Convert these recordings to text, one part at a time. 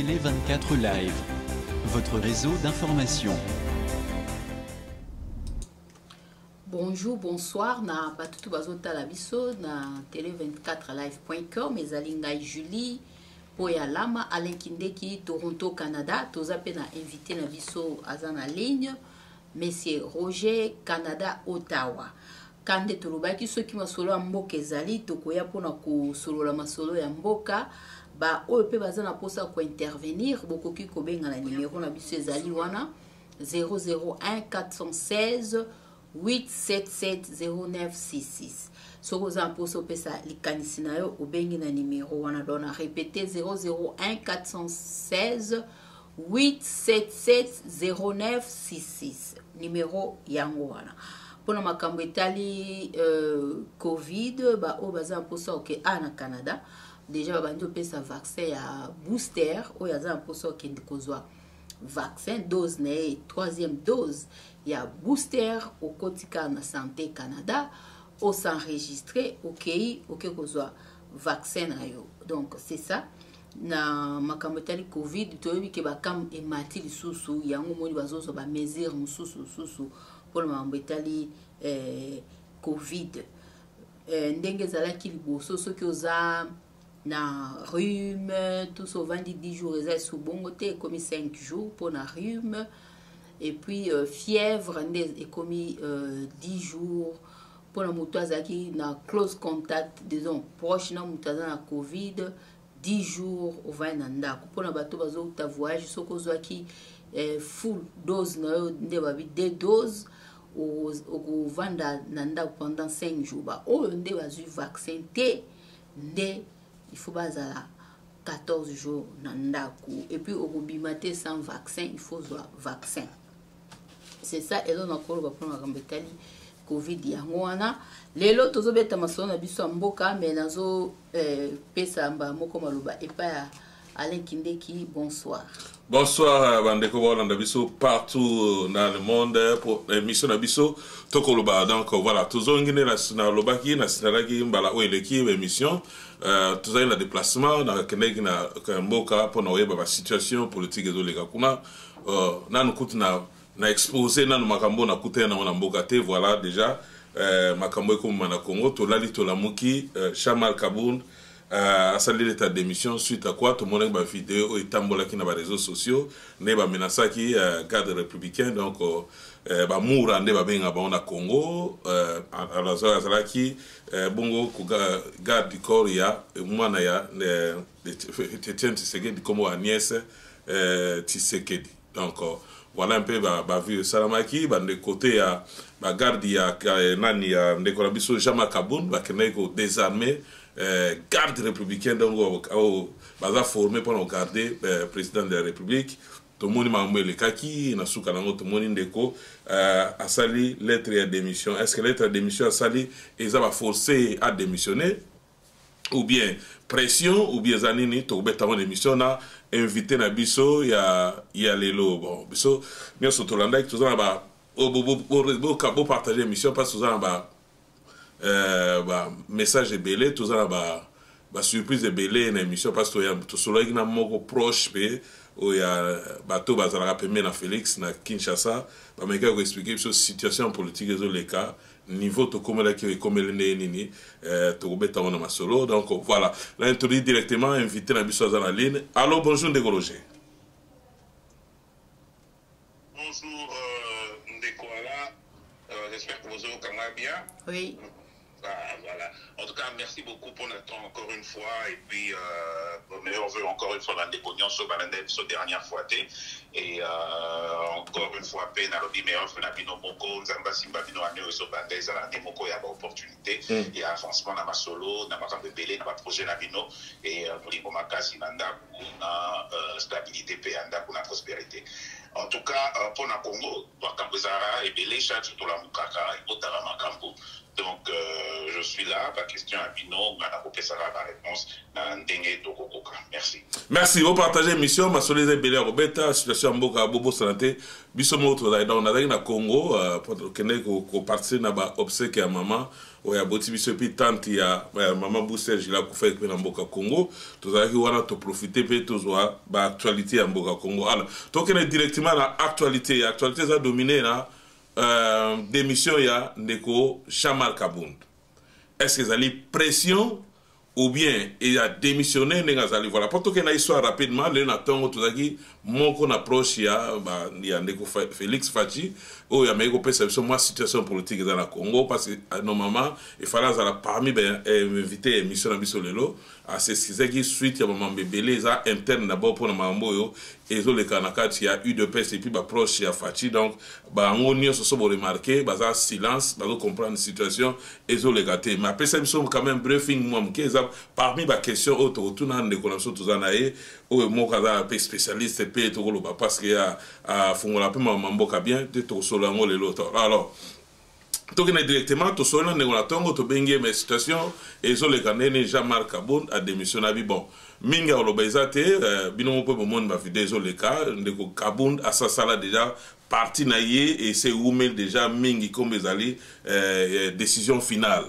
Télé 24 Live, votre réseau d'information. Bonjour, bonsoir, na batutu bazota la biso na télé24live.com ezali ngai Julie Poya Lama Alain Kindeki Toronto Canada toza pe na invité na biso aza na ligne Monsieur Roger Canada Ottawa kande tolobaki soki masolo ya mboka ezali tokoya pona kosolola masolo ya mboka ba oyo pe baza na posa ko intervenir bokoki kobenga na numéro na biso ezali wana 001 416 8770966. Soko za mposo pesa likanisi na yo obengi na numéro wana dona répéter 001 416 8770966 numéro yango wana. Pona makambo etali Covid ba o baza mposo ke na Canada déjà bandi pesa vaccin ya booster o yaza mposo ke ndikozwa vaccin dose ne troisième dose ya booster au kotika na santé Canada au s'enregistrer ok kozwa vaccin na yo. Donc c'est ça na makambo tali Covid toyebi ke bakam emati lisusu yango moni bazozo ba mesure mususu pour makambo tali Covid ndenge zalaki liboso soki oza na rhume tout ça vandi 10 jours eza sous bongo te comme 5 jours pour na rhume et puis fièvre et commis 10 jours pour la moutazaki na close contact disons proche na moutaza na Covid 10 jours au va na ndako pour na bato bazo ta voyage soko zwaki full dose na nde babi 2 doses au vanda na ndako pendant 5 jours ba o nde bazu vaccin te nde il faut bazala 14 jours na ndako et puis au bimate sans vaccin il faut avoir vaccin. C'est ça et on encore va prendre un betali Covid yango wana lelo tozobeta masolo na biso mboka mais nazo pesa mba moko maloba epa Alain Kindeki. Bonsoir. Bonsoir bandeko bolanda biso partout dans le monde pour émission na biso tokoloba. Donc voilà tozongine na lobaki na sinalaki mbala o eleki émission tozali na déplacement na Kindeki na mboka pour na oyeba ba situation politique ezoleka kuna nanu kutina na exposé nanu makambo na kutena na mboka te. Voilà déjà makambo ekoma na Congo tolali tolamuki Chamal Kabound a sali l'état d'émission suite à quoi tout le monde a une vidéo et tambola qui n'a pas réseaux sociaux ne ba menasaki garde républicain donc ba moura ne ba benga ba na Congo alors ça là qui bongo garde du corps ya mwana ya Etienne Tshisekedi comme Agnès Tshisekedi. Donc voilà un peu ba vu Salamaki ba de côté ya ba garde ya nani ya ndeko biso Jama Kabound ba keneko désarmé garde républicain donc baza formé pour garder président de la République. Tout le monde m'a envoyé le kaki na suka nango tout le monde ndeko a sali lettre de démission. Est-ce que lettre de démission a sali et ça va forcer à démissionner ou bien pression ou bien zanini to beta mon émission na invité na biso ya lelo bon biso bien surtout landa que tout ça ba bo partager émission parce que ça ba message est belé tout ça ba surprise est belé na émission parce que ya to solo ina moko proche pe o ya bato bazala pe na Félix na Kinshasa ba meka ko expliquer sur situation politique zo les cas niveau to comme là qui comme le nini to beta on ma solo. Donc voilà là introduit directement invité na biso dans la ligne. Allô, bonjour Ndeko Roger. Bonjour Ndeko Ala, j'espère que vous allez bien. Oui. Voilà. En tout cas, merci beaucoup pour notre temps encore une fois. Et puis, meilleur vœu encore une fois dans des pognons sur Balandef, sur dernière fois. Et encore une fois, peine à l'objet meilleur vœu Nabino Moko, Nzamba Simba Bino Aneo et sur Bandez, à la Moko, il y a une opportunité. Il y a avancement dans ma solo, dans ma camp de Belé, dans ma projet Nabino. Et pour les Momakasi, Nanda, pour la stabilité, pour la prospérité. En tout cas, pour le Congo, Wakambezara et Belé, Chad, tout la Moukaka, et Otara Makambo. Donc, je suis là. Ma question à Bino, ma réponse. Merci. Merci. Vous partagez l'émission. Ma solisé Bélé Robeta, situation en Boka, Bobo Santé. Bisomo, on a dans le Congo, pour que partir na obsèque à maman. Oui, à Boti Bisopi, tant il y a maman Boussel, j'ai la fait que dans Boka Congo. Tout ça, on a profité pour tout ça, l'actualité en Boka Congo. Alors, donc, on est directement à l'actualité. L'actualité, ça a dominé là. Démission il y a Ndeko Jean-Marc Kabound. Est-ce que ça a pression ou bien il a démissionné? Voilà, pour que une histoire rapidement, le naton tout ça qui mon approche il y a Ndeko Félix Fachi où il y a meilleur perception moi situation politique dans le Congo parce que normalement il fallait parmi inviter émission à Bisolelo à ce qui suite il y a maman bébé les interne d'abord pour le mambo et les Kanakats il y a eu de peste et puis approche il y a Fachi donc on y a se sont remarqué basa silence bah comprendre la situation et les gâtés mais après ça ils sont quand même briefing moi parmi les questions autour tout dans les connaissances tout ça naé ou moi quand spécialiste pe to lo parce que a fongola pe mambo ka bien de to solo ngo le loto alors to kena directement to solo ngo la tongo to bengue mais situation et zo le kanene Jean-Marc Kabound a démissionné bi bon minga lo baizate bino mo pe monde ba vidéo zo le cas ndeko Kabound a sa sala déjà parti na ye et c'est oumel déjà mingi comme ezali décision finale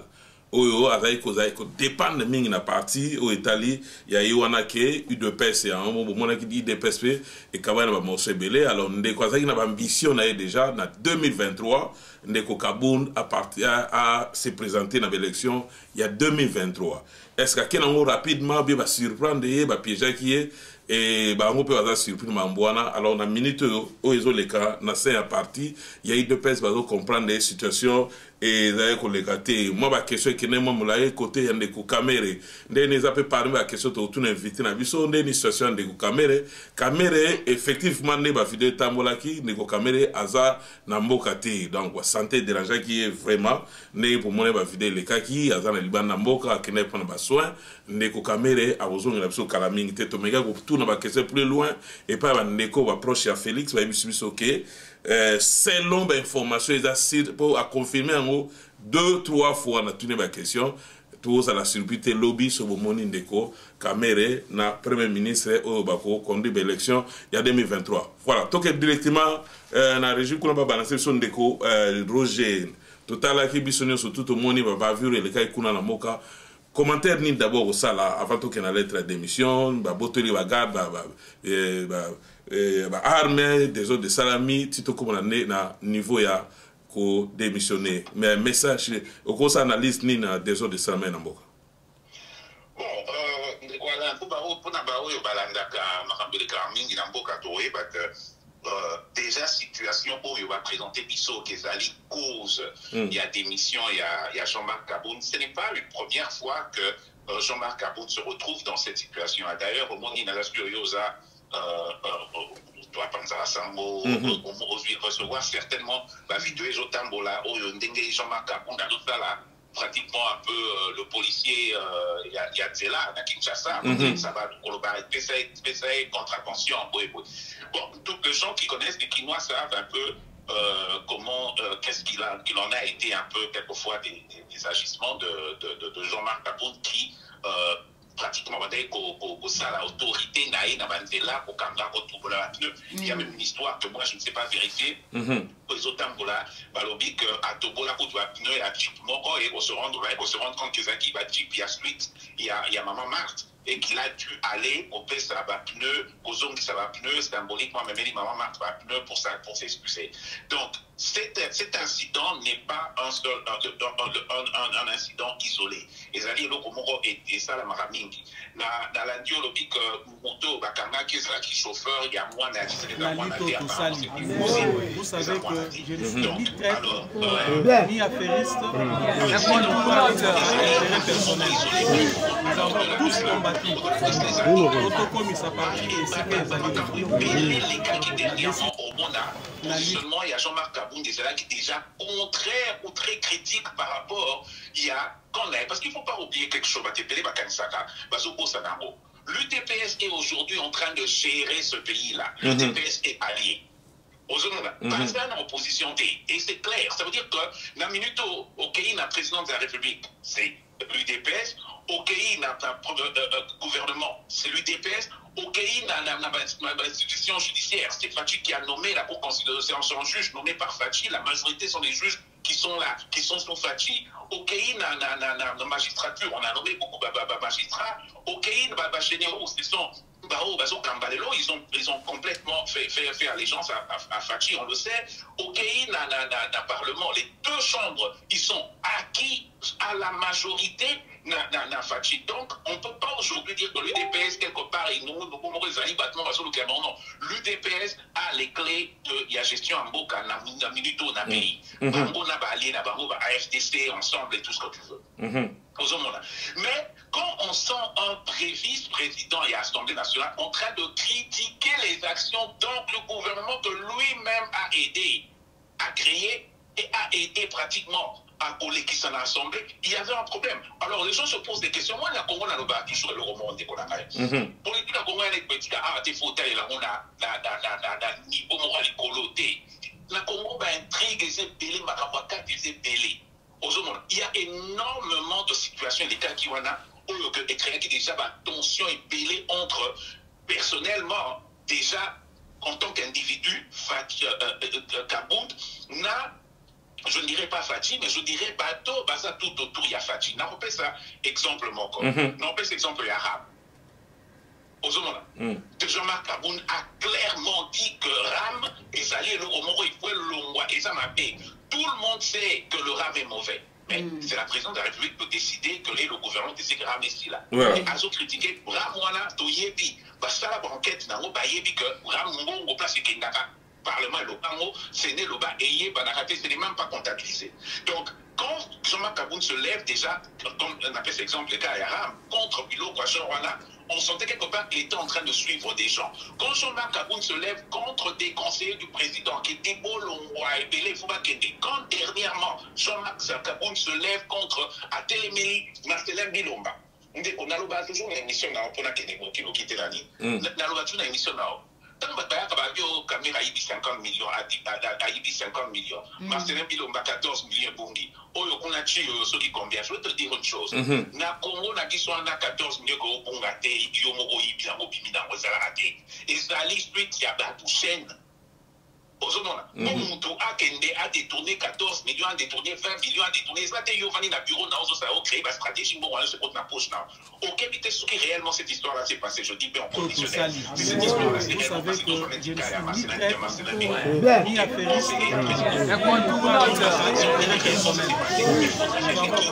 oyo azali kozali ko dépendre mingi na parti au Italie ya yiwana ke UDPS ya un moment qui dit UDPS et kabana ba mosebele alors ndeko azali na ambition na déjà na 2023 ndeko Kabound à se présenter dans l'élection il y a 2023 est-ce que kenango rapidement bien ba surprendre ye ba piéger qui est et bah on peut avoir surpris Mambouana alors na minute où ils ont les cas na c'est un parti il y a eu deux personnes qui comprendre les situations et d'ailleurs qu'on les gâté moi ma question qui n'est moi moulaye côté yande ko caméra ndé ne zappe parmi la question tout invité na biso ndé ni situation de ko caméra effectivement ne ba vidéo tambola ki ne ko caméra aza na mboka te donc santé dérangeant qui est vraiment ne pour moi ba vidéo les cas qui aza na liban na mboka qui n'est pas na soin ne ko caméra a besoin de biso kala mingi te to mega ko tout na ba question plus loin et pas ne ko ba proche à Félix ba biso OK selon l'information pour confirmer en gros 2-3 fois on a tourné ma question tout ça la surprise lobby sur le monde Ndeko Kamere na premier ministre au Bako conduit l'élection il y a 2023 voilà donc directement na région qu'on va balancer sur Ndeko Roger total qui bisonné sur tout le monde va vivre les cas kuna na moka commentaire ni d'abord ça là avant tout qu'on a lettre de démission ba botoli ba garde armée des autres de salami tito comme on a na niveau ya ko démissionner mais message au cause analyse ni na des autres de salami na mboka bon voilà pour na ba oyo balanda ka makambeleka mingi na mboka to déjà situation où il va présenter biso kezali cause il y a démission il y a Jean-Marc Kabound ce n'est pas une première fois que Jean-Marc Kabound se retrouve dans cette situation d'ailleurs au monde inalasu yoza toi penser à Sambo recevoir certainement la vidéo et Tambola où Jean-Marc Kabound a tout là pratiquement un peu le policier il y a Zela à Kinshasa ça va PCA contravention bon tous les gens qui connaissent les Kinois savent un peu comment qu'est-ce qu'il en a été un peu quelquefois des agissements de Jean-Marc Kabound qui pratiquement ça l'autorité naïe na banzela ko kanga ko tubola il y a même une histoire que moi je ne sais pas vérifier les autres tambola balobi que à tobola ko doit pneu et à chip moko et on se rendre compte que ça qui va chip il y a suite il y a maman Marthe et qu'il a dû aller au pèse ça va pneu aux hommes qui ça va pneu symboliquement même dit maman Marthe va pneu pour s'excuser donc cet incident n'est pas un incident isolé et ça dit et ça la maramingi dans la diologie que moto bakanga qui est qui chauffeur il y a moins vous savez que je ne suis ni traître ni affairiste personnel nous avons tous combattu autocomis à partir et c'est les cas qui dernièrement au monde seulement il y a Jean-Marc Kabound qui est déjà contraire ou très critique par rapport il y a parce qu'il ne faut pas oublier quelque chose l'UDPS est aujourd'hui en train de gérer ce pays-là. L'UDPS est allié. Pas en opposition et c'est clair. Ça veut dire que la minute au pays, la présidente de la République, c'est l'UDPS. Au pays, le gouvernement, c'est l'UDPS. Au pays, l'institution judiciaire, c'est Fachi qui a nommé la Cour constitutionnelle en juge, nommé par Fachi. La majorité sont les juges qui sont là, qui sont sous Fachi. Au pays, la magistrature, on a nommé beaucoup de magistrats. Au pays, généraux, ce sont ils ont complètement fait allégeance à Fachi, on le sait. Au pays, dans le Parlement, les deux chambres, ils sont acquis à la majorité dans Fachi. Donc, on ne peut pas aujourd'hui dire que l'UDPS, quelque part, non. L'UDPS a les clés de la gestion en Boka, dans Minuto, dans le pays. Bango, AFDC, ensemble et tout ce que tu veux. Mais quand on sent un vice-président et Assemblée nationale en train de critiquer les actions donc le gouvernement que lui-même a aidé à créer et a aidé pratiquement à coller qui s'en a assemblé, il y avait un problème. Alors les gens se posent des questions. Moi, la Congo n'a pas toujours le roman de Konakaï. Politique la Congo est petit à des fauteuils là on a niveau moral écoloté. La Congo va intrigue et c'est belé makabaka c'est belé. Il y a énormément de situations, des cas qui ont qui déjà la tension est belée entre personnellement déjà en tant qu'individu Kabound n'a je ne dirais pas Fachi, mais je dirais bateau, ça tout autour il y a Fachi. N'a pas ça exemple encore. N'a pas exemple arabe. Jean-Marc Kabound a clairement dit que RAM est allé le Romoro, il faut le Longwa et ça m'a payé. Tout le monde sait que le RAM est mauvais. Mais c'est la présidente de la République qui peut décider que le gouvernement décide que RAM est ici là. Et à critiquer RAM, voilà, Toyebi, ça la banquette, n'a pas yebi que RAM, on place qui n'a pas. Parlement et le Congo, c'est né le bas et ce n'est même pas comptabilisé. Donc, quand Jean-Marc Kabound se lève déjà, comme on appelle cet exemple le cas Aram, contre Bilo Kwachorwana, on sentait quelque part qu'il était en train de suivre des gens. Quand Jean-Marc Kabound se lève contre des conseillers du président qui étaient Bolongwa et Belé Foubakende, quand dernièrement Jean-Marc Kabound se lève contre Atelemeli Marcelin Bilomba, on a toujours une émission pour la qui nous quitte l'année. On a toujours une émission là. Tant que caméra 50 millions, à 50 millions, Marcelin Bilomba 14 millions Bungi. Oyo Kunachi, ceux qui combien, je veux te dire une chose. Na Congo, na qui sont à 14 millions de Bungate, Yomoro, Ibilango, Bimina, Rosalate. Et Zali Street, il y a Batou Chaîne. Moutou Akende a détourné 14 millions, a détourné 20 millions, a détourné. Ça, c'est Yovani, na bureau, na Ozo, ça a créé la stratégie, bon, on se compte na poche, na. Ok, mais ce qui réellement cette histoire-là s'est passée, je dis, mais en conditionnel. Cette histoire-là, c'est réellement passé dans son indicat à Marcelin ni affairiste,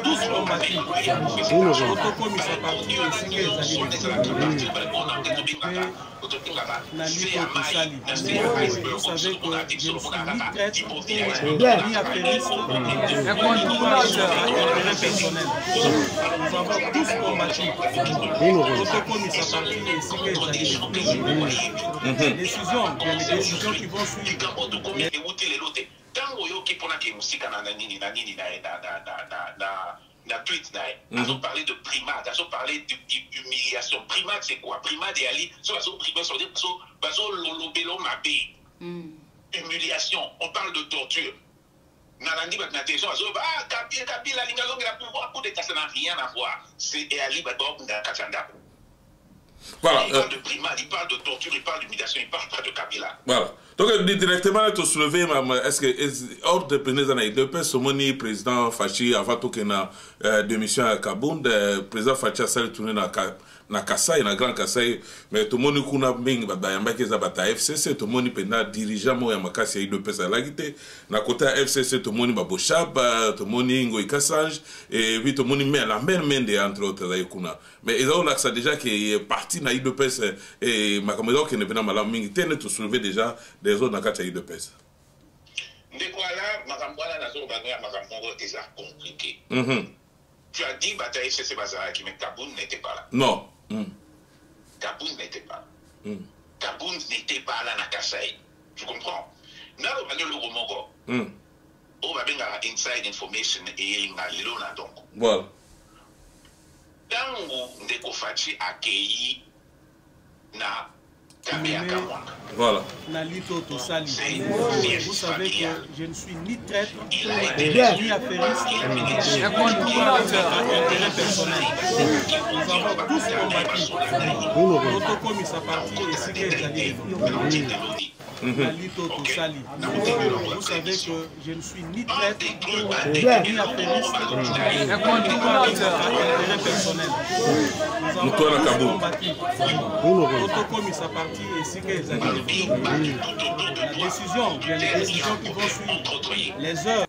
tous combattus. Autocom, ça partit vous savez que je suis ni traître, ni affairiste, personnel. Nous avons tous combattu. Autocom, ça partit des décisions, il y a des décisions qui vont suivre. Na tweet ils ont parlé de primate, ils ont parlé d'humiliation. Primate c'est quoi? Primate et Ali, humiliation, on parle de torture. Nalandi Batnatejo, Kabila Lingalo, il a pouvoir pour des cas, ça n'a rien à voir. C'est Ali Bador Kachanda. Voilà. Il parle de primate, il parle de torture, il parle d'humiliation, il parle pas de Kabila. Voilà. Donc, directement, tu soulevé, est-ce que, hors de président de Somoni, président Fachi, avant tout qu'il y ait démission à Kabound, président Fachi a salé tourner na Kassai, na Grand Kassai, mais tout le monde kuna bing bayambaki za bata FCC, tout le monde pena dirigeant mo ya makasi ya IDPS à l'agité, na côté FCC tout le monde baboshab, tout le monde ngo ikasange, et puis tout le monde met la même mende entre autres là kuna. Mais ils ont là ça déjà qui est parti na IDPS et makamedo qui ne vient malam mingi tene tout soulever déjà des autres na kata IDPS. Ndekwala makambwana nazo banoya makambo déjà compliqué. Tu as dit bataille FCC Bazaraki, mais Kabound n'était pas là. Non. Kabound n'était pas là. Kabound n'était pas là dans Kassai. Tu comprends? Nous avons le Romogo. On va avoir inside information et il y a donc. Voilà. Dans Ndeko Fachi accueilli na Voilà. Nalito Tosali. Vous savez que je ne suis ni traître, ni affairiste, ni intérêt personnel. Nous avons tous combattu. Notre commissaire parti et ce qui est allé. Nalito Tosali. Vous savez que je ne suis ni traître, ni affairiste, ni intérêt personnel. Nous avons tous combattu. Notre commissaire parti et ce qui est allé. La décision, il y a les décisions qui vont suivre, les heures.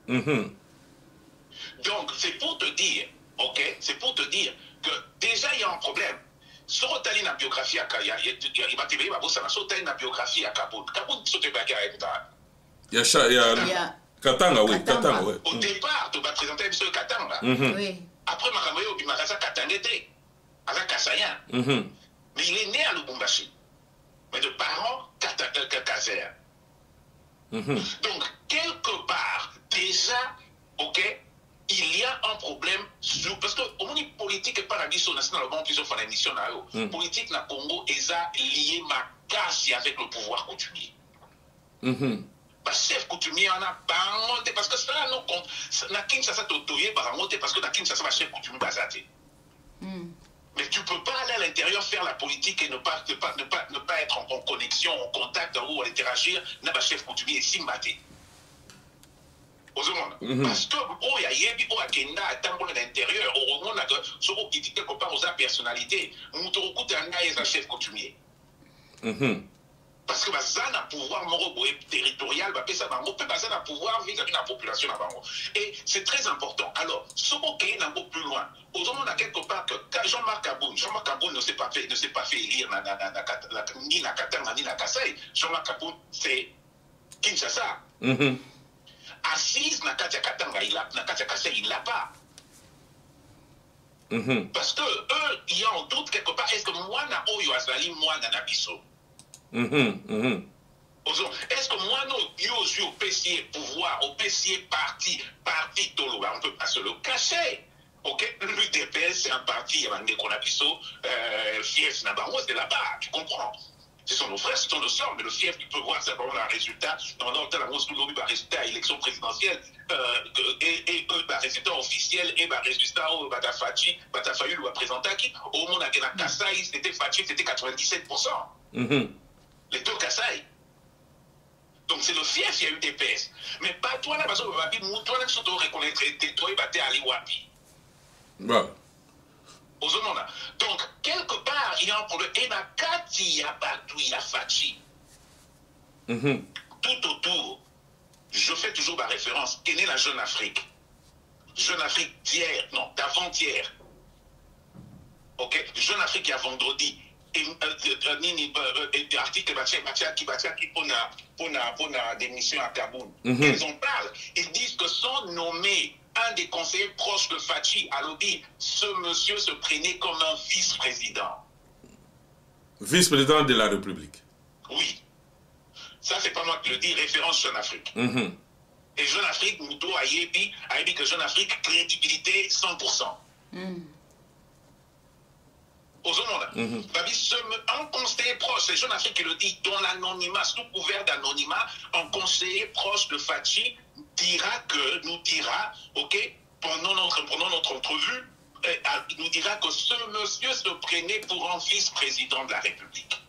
Donc, c'est pour te dire, ok, c'est pour te dire que déjà il y a un problème. Sur la biographie à Kaya, il y a biographie à Kaboul. Kaboul, Il y a Katanga, oui, Katanga, oui. Au départ, tu vas présenter M. Katanga. Oui. Après, Makamoyo, Bimakasa Katangete, avec Kassayan. Mais il est né à Lubumbashi. Mais de parents Kazer. Donc, quelque part, déjà, ok, il y a un problème sur. Parce que au niveau politique et pas la mission nationale, bon, plusieurs fois l'émission là, politique na Congo est lié ma casse avec le pouvoir coutumier. Parce que chef coutumier en a pas monté parce que ça nous compte. Na Kinshasa t'autoyer par monter parce que na Kinshasa va chef coutumier basaté. Mais tu ne peux pas aller à l'intérieur faire la politique et ne pas être en connexion, en contact, ou interagir, n'a pas chef coutumier et simbaté. Parce que, oh, il y a yebi, oh, agenda, attends, à l'intérieur, au monde, sur qui dit quelque part aux personnalités, nous te recoute un chef coutumier. Parce que ça a un pouvoir territorial, ça a un pouvoir vis-à-vis de la population. Et c'est très important. Alors, ce qui est un peu plus loin, on a quelque part que Jean-Marc Kaboul ne s'est pas fait élire ni la Katanga ni la Kassai. Jean-Marc Kaboul, c'est Kinshasa. Assise na Katia Katanga, na Katia Kassai, il l'a pas. Parce que eux, il y a en doute quelque part, est-ce que moi, na Oyo Azali, moi, na Nabiso? Est-ce que moi, non, yo, au PCA pouvoir, au PCA parti Tolo, on ne peut pas se le cacher. Ok, l'UDPS, c'est un parti, qu'on a biso, fief Nabarro, c'est là-bas, tu comprends? Ce sont nos frères, ce sont nos soeurs, mais le fief, il peut voir simplement un résultat, dans le résultat à l'élection présidentielle, et un résultat officiel, et un résultat au Batafayu, ou à Présentaki, au monde à Kassai, c'était Fachi, c'était 97%. Les deux Kassai. Donc c'est le fief, il y a eu des PS. Mais pas toi là, parce que toi là, tu dois reconnaître, toi, il battait à l'Iwapi. Donc, quelque part, il y a un problème. Et la Kati, il y a Batou, il y a Fachi. Tout autour, je fais toujours ma référence. Quelle est la Jeune Afrique? Jeune Afrique d'hier, non, d'avant-hier. Ok? Jeune Afrique, il y a vendredi. Article qui pour des missions à Kaboul. Ils en parlent. Ils disent que sont nommés un des conseillers proches de Fachi à Lobby, ce monsieur se prenait comme un vice-président. Vice-président de la République. Oui. Ça, c'est pas moi qui le dis, référence Jeune Afrique. Et Jeune Afrique, Mouto a dit que Jeune Afrique, crédibilité 100%. Un conseiller proche, c'est Jeune Afrique qui le dit, dont l'anonymat, sous couvert d'anonymat, un conseiller proche de Fachi nous dira, ok, pendant notre entrevue, nous dira que ce monsieur se prenait pour un vice-président de la République.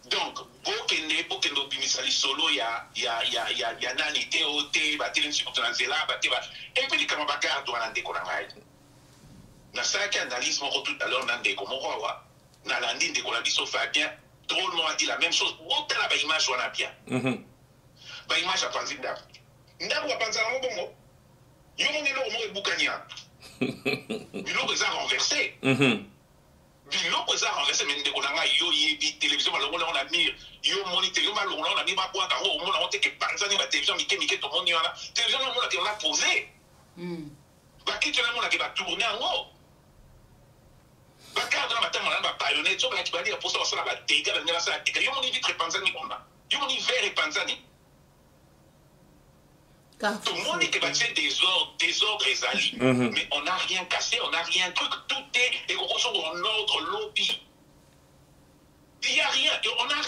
Donc, Bokendo Bimisali Solo, il y a Nani Théoté, Batelin Sukutanazela, et puis les Kamabakar doivent Ndekonangai. Na ça qui analyse mon tout à l'heure, Nande Komoroa, Nalandi de Kolabiso Fabien, drôlement a dit la même chose. Où t'as la image, on a bien. Ba image à Panzinda. Ndabu à Panzana Bongo. Yomone lo mo Boukania. Bilo que ça renversé. Bilo que ça renversé, mais Ndekonanga, yo yebi, télévision, on a mis, yo moni télévision, on a mis ma boîte à eau, on a monté que Panzani, la télévision, Mike, tout le monde y en a. Télévision, on a posé. Bah, qui tu l'as, on a tourné en haut. Bakar dans la matin, on a baïonné, tu vas dire pour ça, on va dégager la salle. Il y a mon vitre Panzani, on a. Il y a mon verre Panzani. Tout le monde est que désordre et ali. Mais on n'a rien cassé, on n'a rien truc. Tout est, et on reçoit dans notre lobby.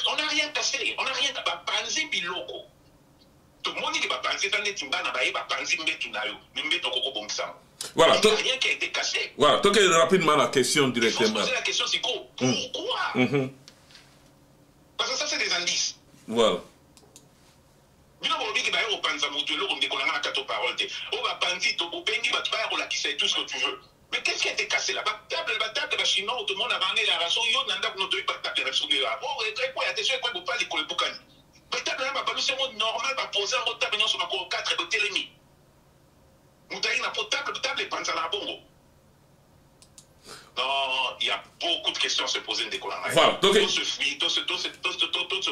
On n'a rien cassé. On n'a rien cassé. Biloko. Tout le monde dit que Bapanzi, ça n'est pas Bapanzi, voilà, il n'y a rien qui a été cassé. Voilà, donc rapidement la question directement. Il faut se poser la question, c'est quoi? Pourquoi? Parce que ça, c'est des indices. Voilà. Mais qu'est-ce qui a été cassé là? Table de chinois, tout le monde a vendu la raison. Yo nanda pour notre table de raison. Oh, et quoi, il y a des choses qui ne pas les coller pour gagner. Mais table là, c'est normal, va poser un autre table sur ma cour 4 et de télémi. Moutaï n'a pas de table et pense à la bongo. Non, il y a beaucoup de questions à se poser des colonnes. Voilà, donc tout se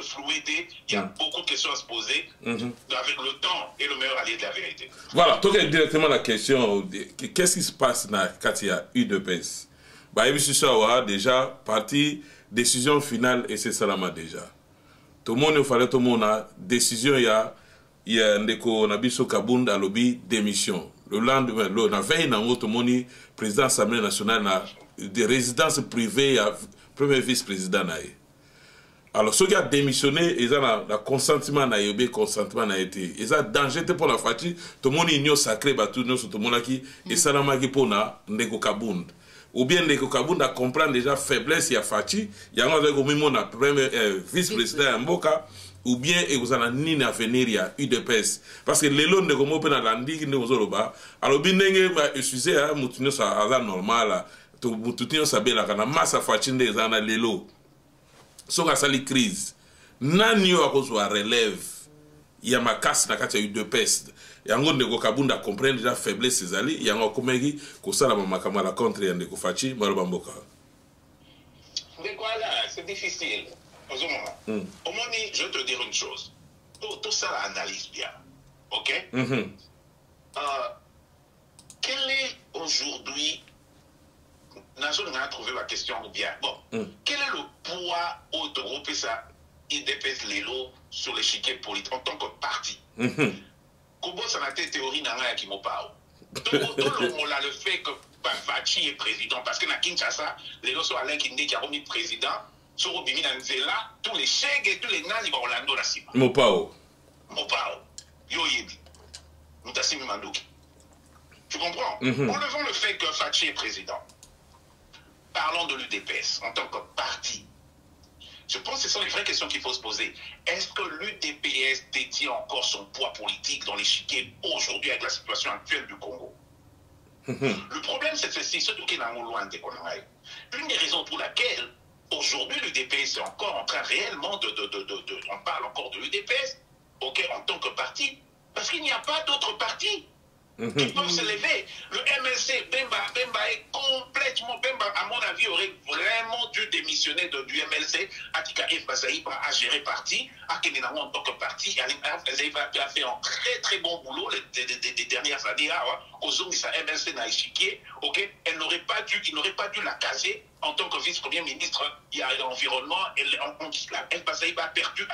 fluider, il y a beaucoup de questions à se poser avec le temps et le meilleur allié de la vérité. Voilà, donc directement la question, qu'est-ce qui se passe quand il y a UDPS? Bah, déjà, parti, décision finale et c'est ça là déjà. Tout le monde, il fallait tout le monde a décision, il y a un déco, on a biso Kabound à lobby démission. Le lendemain, la veille, tout le monde, président de l'Assemblée nationale, des résidences privées, il y a premier vice-président. Alors, ceux qui ont démissionné, ils ont le consentement, le consentement a été. Ils ont danger pour la fatigue. Tout le monde ignore sacré, tout le monde qui et ça n'a pas pour Ndeko Kabound. Ou bien Ndeko Kabound a comprendre déjà faiblesse, il y a fatigue. Il y a un premier vice-président Mboka. Ou bien vous en avez à venir, il y a UDPS. Parce que les lots de Gomo Pena Landi, nous avons alors bien excusez, moutinho ça à normal, moutinho ça bien la masse fatine des ans les lots. Soit ça les crise. Nanio à cause de la relève. Il y a ma casse na katia UDPS. Il y a un Ndeko Kabound comprendre déjà faiblesse ses alliés. Il y a un Komegi ko sala mama kamala contre Ndeko Fachi, Marobamboka. Mais voilà, c'est difficile. Au moins, je vais te dire une chose. Tout ça analyse bien. Ok? Quel est aujourd'hui, Nazo n'a trouvé la question bien. Bon, quel est le poids au groupe ça, IDPS Lelo sur l'échiquier politique en tant que parti? Comment ça n'a été théorie n'a rien qui m'a parlé. Donc, le fait que Fachi est président, parce que na Kinshasa, Lelo sont Alain Kinde qui a remis président. Sur Bimi Nanzela, tous les chèques et tous les nani vont Orlando la Sima. Mopao. Yo Yebi. Mutassimi Mandouki. Tu comprends? Enlevons le fait que Fachi est président. Parlons de l'UDPS en tant que parti. Je pense que ce sont les vraies questions qu'il faut se poser. Est-ce que l'UDPS détient encore son poids politique dans l'échiquier aujourd'hui avec la situation actuelle du Congo? Le problème, c'est ceci, surtout qu'il y a un loin de Konangaï. Une des raisons pour laquelle aujourd'hui, l'UDPS est encore en train réellement on parle encore de l'UDPS, ok, en tant que parti, parce qu'il n'y a pas d'autres partis qui peuvent se lever. Le MLC, Bemba est complètement, Bemba, à mon avis, aurait vraiment dû démissionner du MLC, Atika F. Bazaïba a géré parti, Akenenamo en tant que parti, Bazaïba a fait un très très bon boulot les dernières années, aux sa MLC n'a échiquier, ok, il n'aurait pas dû la caser en tant que vice-premier ministre, il y a l'environnement, El Bazaïba a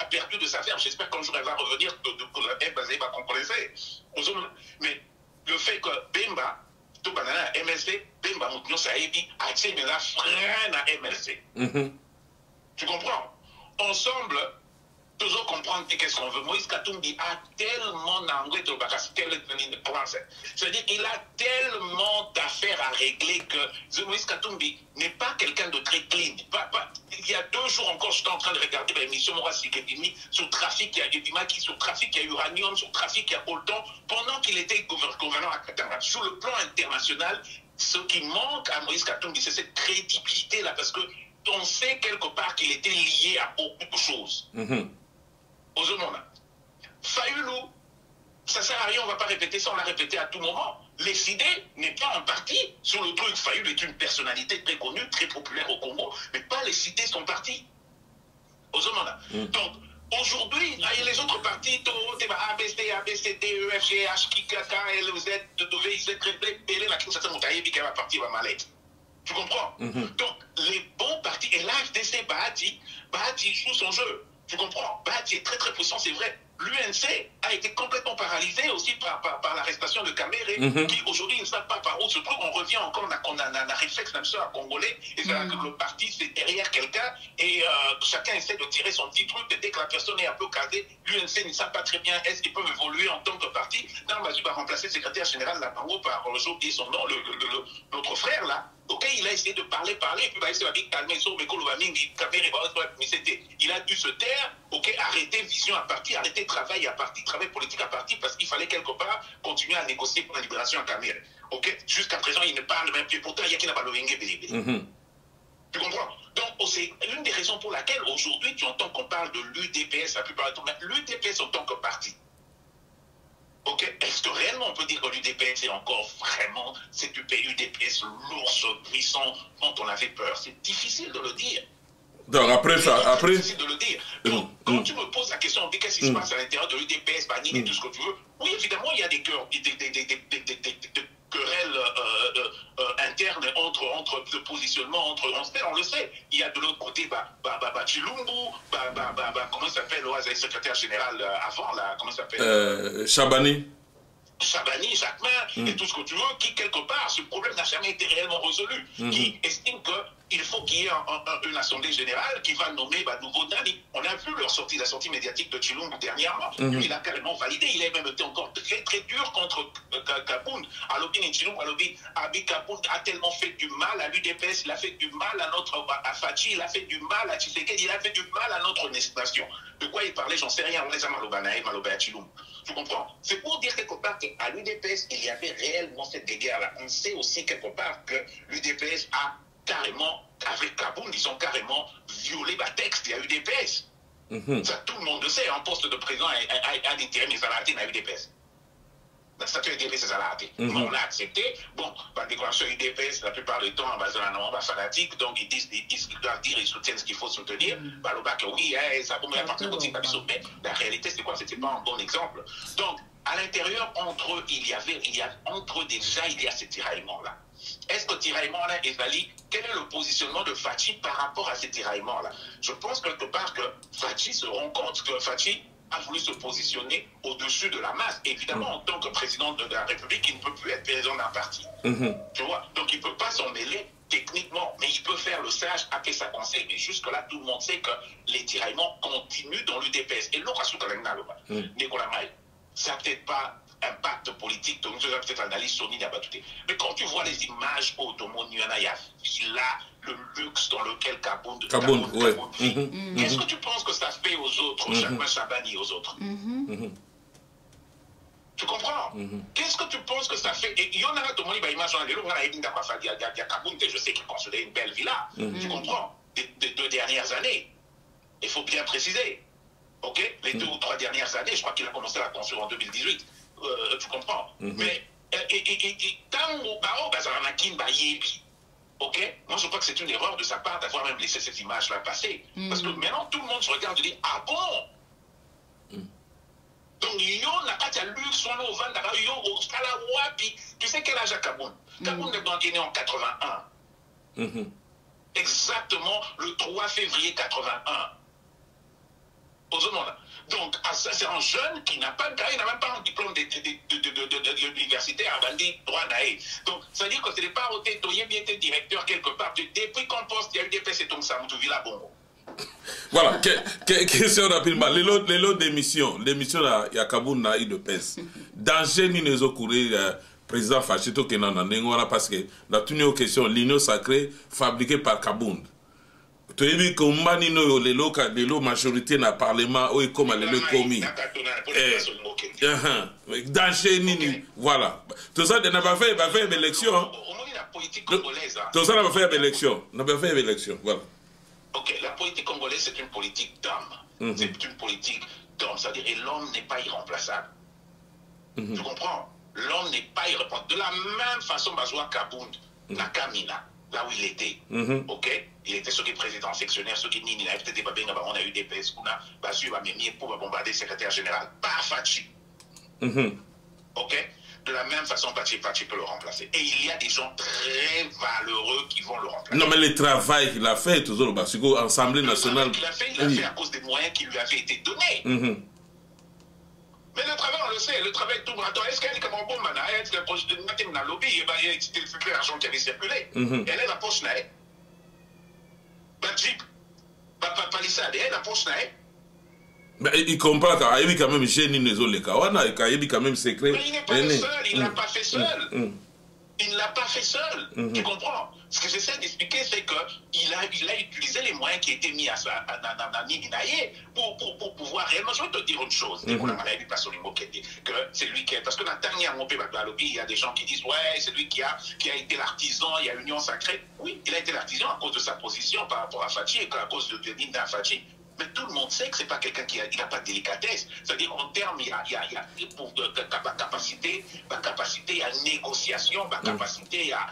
perdu de sa ferme. J'espère qu'un jour elle va revenir, que El Bazaïba comprenait. Mais le fait que Bemba, tout banana MLC, Bemba Moutinho Saïbi, a été la freine à MLC. Tu comprends? Ensemble, toujours comprendre qu'est-ce qu'on veut. Moïse Katumbi a tellement d'anglais, c'est-à-dire qu'il a tellement d'affaires à régler que Moïse Katumbi n'est pas quelqu'un de très clean. Il y a 2 jours encore, j'étais en train de regarder l'émission Morasi Kedimi sur le trafic, il y a Ebimaki, sur le trafic, il y a uranium, sur le trafic, il y a Colton, pendant qu'il était gouverneur à Katanga. Sur le plan international, ce qui manque à Moïse Katumbi, c'est cette crédibilité-là, parce qu'on sait quelque part qu'il était lié à beaucoup de choses. Aux hommes, Fayoulou, ça ne sert à rien, on ne va pas répéter ça, on l'a répété à tout moment. Les Sidé n'est pas un parti. Sur le truc, Fayoulou est une personnalité très connue, très populaire au Congo, mais pas les Sidé sont partis. Aux hommes, donc, aujourd'hui, les autres partis, ABC, ABCD, EFG, H, KK, LZ, DVZ, BL, la Kinshasa Moutaïbi qui va partir à Malette. Tu comprends? Donc, les bons partis, et l'AFDC, Bahati joue son jeu. Tu comprends? Bahati est très très puissant, c'est vrai. L'UNC a été complètement paralysé aussi par l'arrestation de Kamere, qui aujourd'hui ne savent pas par où se trouve. On revient encore, on a un réflexe même ça à Congolais, et c'est là que le parti c'est derrière quelqu'un, et chacun essaie de tirer son petit truc, et dès que la personne est un peu casée, l'UNC ne sait pas très bien est-ce qu'ils peuvent évoluer en tant que parti. Dans Bazou va remplacer le secrétaire général de la Pango par, j'ai oublié son nom, notre frère là. Ok, il a essayé de parler, et puis il a essayé de calmer son il a dû se taire, ok, arrêter vision à parti, arrêter travail à parti, travail politique à parti, parce qu'il fallait quelque part continuer à négocier pour la libération à Kamere. Ok, jusqu'à présent, il ne parle même plus, pourtant il y a qui n'a pas le Wenge. Tu comprends? Donc, c'est l'une des raisons pour laquelle aujourd'hui, tu entends qu'on parle de l'UDPS, la plupart du temps, mais l'UDPS en tant que parti. Ok, est-ce que réellement on peut dire que l'UDPS est encore vraiment cette UDPS l'ours puissant dont on avait peur? C'est difficile de le dire. Donc après ça, c'est difficile de le dire. Donc, quand tu me poses la question, qu'est-ce qui se passe à l'intérieur de l'UDPS, Banine et tout ce que tu veux, oui, évidemment, il y a des querelles internes entre de positionnement, on le sait. Il y a de l'autre côté, Chilumbu, comment ça s'appelle, secrétaire général avant, là, comment ça s'appelle Chabani, Jacquemin, et tout ce que tu veux, qui, quelque part, ce problème n'a jamais été réellement résolu, qui estime qu'il faut qu'il y ait une assemblée générale qui va nommer nouveau Nani. On a vu la sortie médiatique de Chilumbu dernièrement. Lui, il a carrément validé. Il a même été encore très, très dur contre Kabound. Alobin Chilumbu, Abi Kabound a tellement fait du mal à l'UDPS, il a fait du mal à Fachi, il a fait du mal à Tshisekedi, il a fait du mal à notre nation. De quoi il parlait, j'en sais rien. On les a Malobé à Chilumbu. Tu comprends? C'est pour dire quelque part qu'à l'UDPS, il y avait réellement cette guerre-là. On sait aussi quelque part que l'UDPS a carrément, avec Kabound, ils ont carrément violé le texte de l'UDPS. Ça, tout le monde le sait. Un poste de président à l'intérim, ils ont arrêté dans l'UDPS. La statut UDPS, ils ont arrêté. On a accepté. Bon, la déclaration UDPS, la plupart du temps, on va fanatique, donc ils doivent dire, ils soutiennent ce qu'il faut soutenir. Oui, ça peut me partir politique, mais la réalité, c'est quoi? C'était pas un bon exemple. Donc, à l'intérieur, entre eux, il y a ces tiraillements-là. Est-ce que tiraillement-là, Ezali, quel est le positionnement de Fachi par rapport à ces tiraillements-là? Je pense quelque part que Fachi se rend compte que Fachi a voulu se positionner au-dessus de la masse. Évidemment, en tant que président de la République, il ne peut plus être président d'un parti. Tu vois? Donc, il ne peut pas s'en mêler techniquement, mais il peut faire le sage après sa conseil. Mais jusque-là, tout le monde sait que les tiraillements continuent dans l'UDPS. Et l'autre, ça n'a peut-être pas un pacte politique, donc je vais peut-être analyser Sony Nabatouté. Mais quand tu vois les images Otomonianaya, là, le luxe dans lequel Kabound vit, qu'est-ce que tu penses que ça fait aux autres, Jacquemin Chabani aux autres? Tu comprends? Qu'est-ce que tu penses que ça fait? Et il y en a tout le monde, il y a Kabound, je sais qu'il construisait une belle villa. Tu comprends? Des 2 dernières années. Il faut bien préciser. Ok, les 2 ou 3 dernières années, je crois qu'il a commencé à la construire en 2018. Tu comprends? Mais, ok, moi je crois que c'est une erreur de sa part d'avoir même laissé cette image-là passer. Parce que maintenant, tout le monde se regarde et dit, ah bon? Donc, il y a luxe, tu sais quel âge a Kabound? Kabound est né en 81. Exactement le 3 février 81. Donc, c'est un jeune qui n'a pas même pas un diplôme de l'université à Bandi, droit naï. Donc, ça veut dire que ce n'est pas au tête, il y a été directeur quelque part. Depuis qu'on pense qu'il y a eu des PC, donc ça me Villa Bongo. Voilà, question rapidement. Les lots d'émissions, il y a Kabound na UDPS. Danger ni les occurrir président Fachito qui n'en a parce que la tenue question, l'union sacrée fabriquée par Kabound. Tu as vu que les lots majorité dans le Parlement, comme les lots commis. Danger ni, voilà. Tout ça, on n'a pas fait une élection. Tout ça, on n'a pas fait une élection. On n'a pas fait une élection, voilà. Ok, la politique congolaise, c'est une politique d'homme. C'est une politique d'homme. C'est-à-dire que l'homme n'est pas irremplaçable. Tu comprends? L'homme n'est pas irremplaçable. De la même façon, Bazoua Kabound, Nakamina, là où il était. Ok? Il était ce qui est président sectionnaire, ce qui est Nini, on a eu des PS, on a Bazoua Mémié pour bombarder le secrétaire général. Pas Fachi. Ok? de la même façon, Fachi peut le remplacer. Et il y a des gens très valeureux qui vont le remplacer. Non, mais le travail qu'il a fait, toujours, parce que l'Assemblée nationale... Il a fait à cause des moyens qui lui avaient été donnés. Mais le travail, on le sait, le travail tout le monde. Est-ce qu'il y a des camarades qui ont projet de mettre dans le lobby, c'était l'argent qui avait circulé. Elle est la poche, palissade, elle est la poche, il comprend qu'il y a quand même génie les autres, il y a quand même secret. Mais il n'est pas le seul, il ne l'a pas fait seul. Il ne l'a pas fait seul. Tu comprends? Ce que j'essaie d'expliquer, c'est qu'il a utilisé les moyens qui étaient mis à Ninaye pour pouvoir réellement. Je vais te dire une chose. Que c'est lui qui est. Parce que dans le dernier il y a des gens qui disent ouais, c'est lui qui a été l'artisan, il y a Union Sacrée. Oui, il a été l'artisan à cause de sa position par rapport à Fachi et à cause de Nina Fachi. Mais tout le monde sait que ce n'est pas quelqu'un qui n'a pas de délicatesse. C'est-à-dire qu'en termes, il y a capacité à négociation, capacité à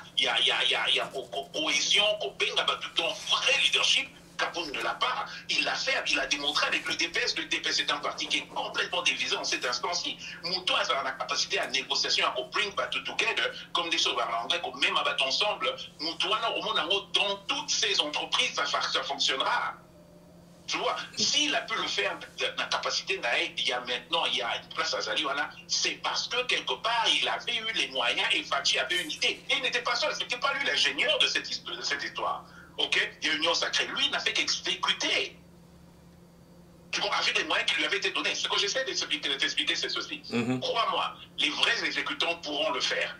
cohésion, tout un vrai leadership. Kaboun ne l'a pas. Il l'a fait, il a démontré avec le DPS. Le DPS est un parti qui est complètement divisé en cette instance-ci. Mouton a la capacité à négociation, à bring back together, comme des sauvages anglais, comme même à battre ensemble. Mouton, dans toutes ces entreprises, ça fonctionnera. Tu vois, s'il a pu le faire, la capacité il y a une place à Zaliwana, c'est parce que quelque part, il avait eu les moyens et Fachi avait une idée. Et il n'était pas seul, ce n'était pas lui l'ingénieur de cette histoire. Ok, il y a Union Sacrée. Lui, il n'a fait qu'exécuter. Tu comprends, avec les moyens qui lui avaient été donnés. Ce que j'essaie de t'expliquer, c'est ceci. Crois-moi, les vrais exécutants pourront le faire.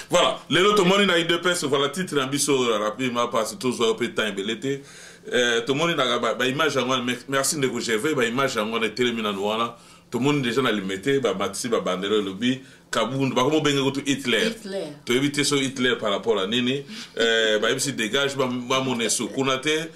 Voilà, les autres, tout le monde a eu deux personnes, voilà, titre ambition rapidement, parce que tout le monde a peu de temps, belleté. Tout le monde a image, merci de vous gérer, image, on est téléminé à tout le monde déjà dans le métier, Matisse, Bandera, Lobby, Kaboun, comment bien Hitler. Tu évites sur Hitler par rapport à Nini, même si dégage, mon est Kounate,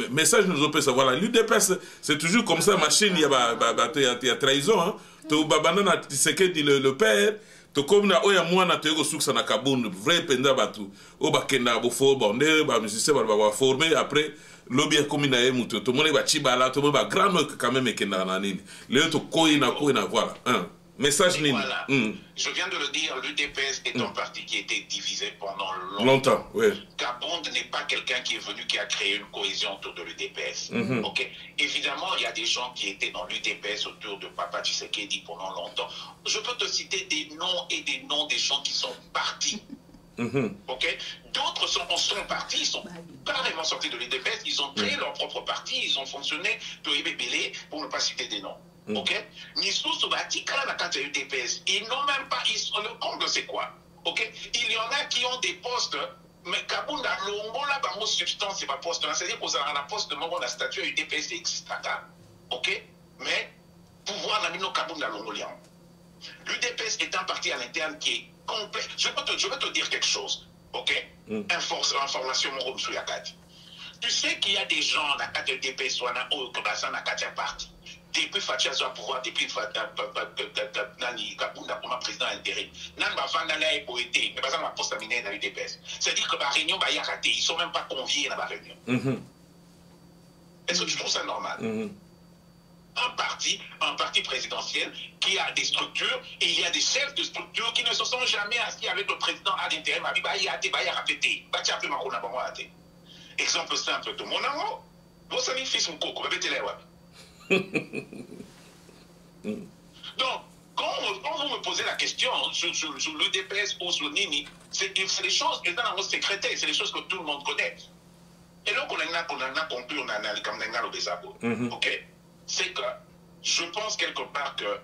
message nous opère savoir, l'UDPS, c'est toujours comme ça, machine, il y a trahison, hein. Tu babana, tu sais que dit le père. To comme na oya mwana to yego suksa na Kaboun vrai penda batu o bakenda bo fo bonde ba musicien ba former après lobby comme na emu to mone ba chibala to ba grand quand même ekenda na nini le to koina voilà un message nini voilà. Je viens de le dire, l'UDPS est un parti qui a été divisé pendant longtemps. Oui. Kaboun n'est pas quelqu'un qui est venu, qui a créé une cohésion autour de l'UDPS. Okay? Évidemment, il y a des gens qui étaient dans l'UDPS autour de Papa Tshisekedi pendant longtemps. Je peux te citer des noms et des noms des gens qui sont partis. Okay? D'autres sont partis, ils sont carrément sortis de l'UDPS, ils ont créé leur propre parti, ils ont fonctionné, pour ne pas citer des noms. Ok, Nissous Batikala n'a qu'à UDPS. Ils n'ont même pas. Le compte, c'est quoi? Ok, il y en a qui ont des postes, mais Kaboun a l'ongola, bah, substance, c'est pas poste. C'est-à-dire qu'on a la poste de mon statut à UDPS existe. Ok, mais pouvoir n'a mis nos Kaboun à l'ongolia. L'UDPS est un parti à l'interne qui est complet. Je vais te dire quelque chose. Ok, information, mon rôle sur la carte. Tu sais qu'il y a des gens dans la carte UDPS, soit dans la carte parti. Depuis Fachi a pouvoir, depuis Nani Kabounda comme président intérim, Nan Bafandala est poété, mais pas ça, ma poste à miner dans l'UDPS. C'est-à-dire que la réunion va y raté, ils ne sont même pas conviés dans la réunion. Est-ce que tu trouves ça normal? Un parti présidentiel qui a des structures et il y a des chefs de structures qui ne se sont jamais assis avec le président à l'intérim. Exemple simple de mon amour, vous avez fait son coco, vous avez été là. Donc, quand vous me posez la question sur l'UDPS ou sur Nini, c'est des choses qui sont dans nos secrétaires, c'est des choses que tout le monde connaît. Et là, on a compris, on a le désabot. Ok? C'est que je pense quelque part que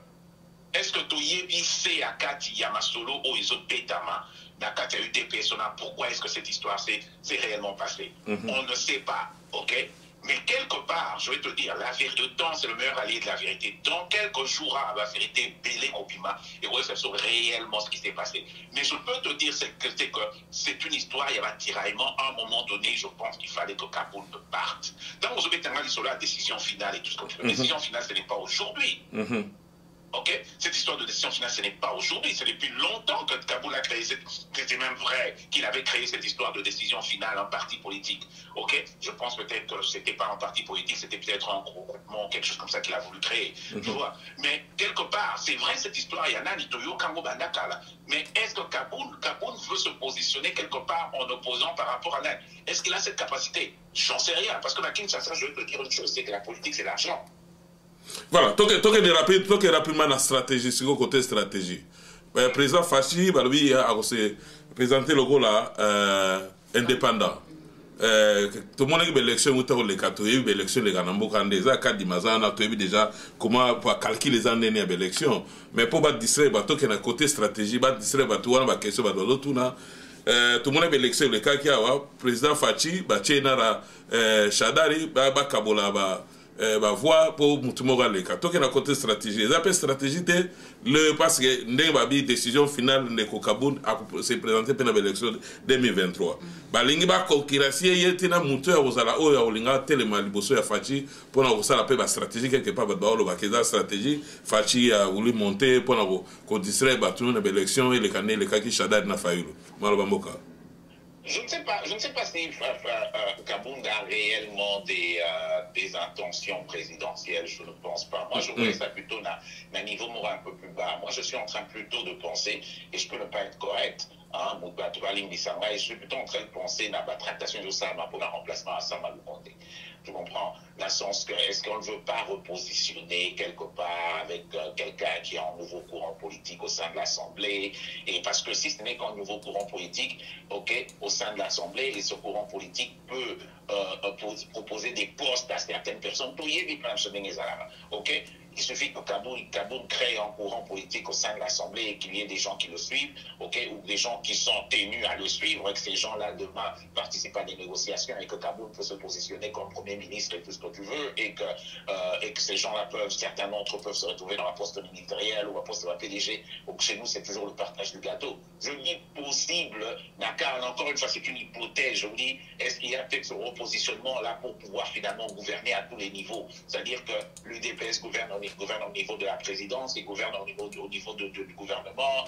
est-ce que tu y à Kati Yamasolo ou ils ont pétama dans Kati UDPS, pourquoi est-ce que cette histoire s'est réellement passée? On ne sait pas. Ok? Mais quelque part, je vais te dire, le temps, c'est le meilleur allié de la vérité. Dans quelques jours, la vérité, Bélé Kopima, et ouais, ça sera réellement ce qui s'est passé. Mais je peux te dire que c'est une histoire, il y a un tiraillement. À un moment donné, je pense qu'il fallait que Kaboun parte. Dans Ouzobé Tangali, sur la décision finale et tout ce que tu veux. La décision finale, ce n'est pas aujourd'hui. Ok, cette histoire de décision finale, ce n'est pas aujourd'hui, c'est depuis longtemps que Kaboul a créé c'est même vrai qu'il avait créé cette histoire de décision finale en parti politique. Ok, je pense peut-être que c'était pas un parti politique, c'était peut-être un groupement, quelque chose comme ça qu'il a voulu créer. Tu vois, mais quelque part, c'est vrai cette histoire, il y en a Nitoyo Kango Bandakala. Mais est-ce que Kaboul veut se positionner quelque part en opposant par rapport à l'Inde? Est-ce qu'il a cette capacité? J'en sais rien, parce que la Kinshasa, je vais te dire une chose, c'est que la politique, c'est l'argent. Voilà, tant que rapidement la stratégie, c'est le côté stratégie. Le président Fachi, lui, a présenté le rôle indépendant. Tout le monde a eu l'élection, il y a eu l'élection, il y a eu déjà comment calculer les années de l'élection. Mais pour battre distraire, tout le côté stratégie, battre distraire, tout le question, tout le monde a eu l'élection, le cas qui a le président Fachi, Chadari, Kabola, voix pour Moutumoga Leka. Tout le côté stratégie. Les appels stratégiques, parce que une décision finale de Kaboul s'est présentée pour l'élection 2023. Balingi ba concurrence yetina mutu ya ozala oyo olinga telema liboso ya Fachi pour na osala pe ba stratégie quelque part ba olo ba keza stratégie Fachi a voulu monter pour na ko distraire ba tout na élection et le canet le kaki Shadad na Fayulu maloba mboka. Je ne sais pas si Kaboul a réellement des intentions présidentielles, je ne pense pas. Moi, je voyais ça plutôt d'un niveau moral un peu plus bas. Moi, je suis en train plutôt de penser, et je peux ne pas être correct, je suis plutôt en train de penser à la tractation de Sama pour le remplacement à Sama Lukonde. Tu comprends? Dans le sens que, est-ce qu'on ne veut pas repositionner quelque part avec quelqu'un qui a un nouveau courant politique au sein de l'Assemblée? Et parce que si ce n'est qu'un nouveau courant politique, ok, au sein de l'Assemblée, et ce courant politique peut proposer des postes à certaines personnes. Ok? Il suffit que Kaboul crée un courant politique au sein de l'Assemblée et qu'il y ait des gens qui le suivent, ok, ou des gens qui sont tenus à le suivre, et que ces gens-là demain participent à des négociations et que Kaboul peut se positionner comme Premier ministre et tout ce que tu veux, et que ces gens-là certains d'entre eux peuvent se retrouver dans la poste ministérielle ou la poste de la PDG. Donc chez nous, c'est toujours le partage du gâteau. Je dis possible, encore une fois, c'est une hypothèse. Je vous dis, est-ce qu'il y a peut-être ce repositionnement-là pour pouvoir finalement gouverner à tous les niveaux? C'est-à-dire que l'UDPS gouverne au niveau de la présidence, il gouverne au niveau du gouvernement,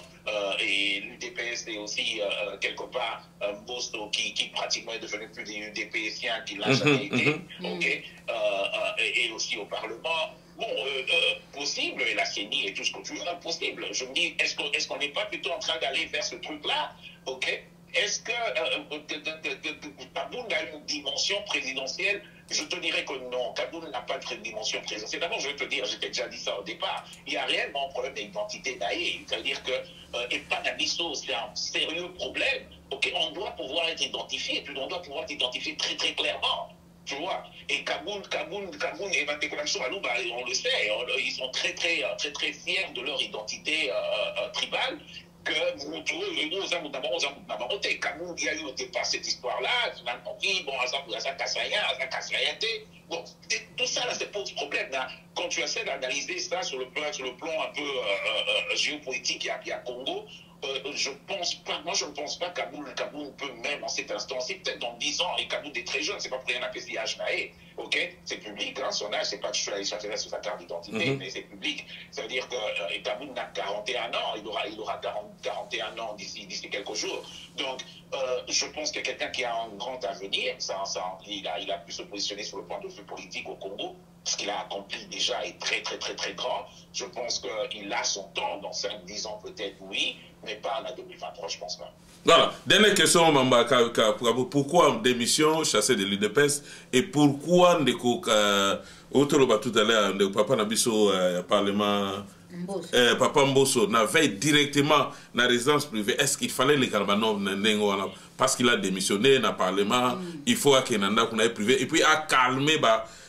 et l'UDPS est aussi quelque part Mbosto qui pratiquement est devenu plus des UDPSiens qu'il n'a jamais été, ok, et aussi au Parlement. Bon, possible, et la CENI et tout ce que tu veux, possible. Je me dis, est-ce qu'on n'est pas plutôt en train d'aller vers ce truc-là, ok? Est-ce que Kaboul a une dimension présidentielle? Je te dirais que non, Kaboul n'a pas de dimension présidentielle. D'abord, je vais te dire, j'ai déjà dit ça au départ, il y a réellement un problème d'identité naïve. C'est-à-dire que, et Panabiso, c'est un sérieux problème. Ok, on doit pouvoir être identifié, puis on doit pouvoir t'identifier très très clairement. Tu vois, et Kaboul et Matekolamso, on le sait, ils sont très fiers de leur identité tribale. Que Kaboul, il y a eu au départ cette histoire-là, finalement, bon, bon, tout ça, là, ça pose problème. Là. Quand tu essaies d'analyser ça sur le plan un peu géopolitique, il y a Congo, je ne pense pas que Kaboul peut même en cet instant-ci, peut-être dans 10 ans, et Kaboul est très jeune, c'est pas pour rien appeler si Ajnaé, ok, c'est public, hein, son âge, c'est pas que je suis allé chercher sur sa carte d'identité, mais c'est public. Ça veut dire que Kaboul n'a 41 ans, il aura 41 ans d'ici quelques jours. Donc, je pense qu'il y a quelqu'un qui a un grand avenir, il a pu se positionner sur le point de vue politique au Congo. Ce qu'il a accompli déjà est très grand. Je pense qu'il a son temps, dans 5-10 ans peut-être, oui, mais pas en 2023, je pense pas. Voilà. Dernière question, Mamba. Pourquoi démission chassé de l'UDPS et pourquoi tout à l'heure, Papa Nabiso, Parlement, Papa Mboso, n'avait directement la résidence privée? Est-ce qu'il fallait les Karbanov parce qu'il a démissionné dans le Parlement? Il faut qu'il y ait un privé et puis à calmer.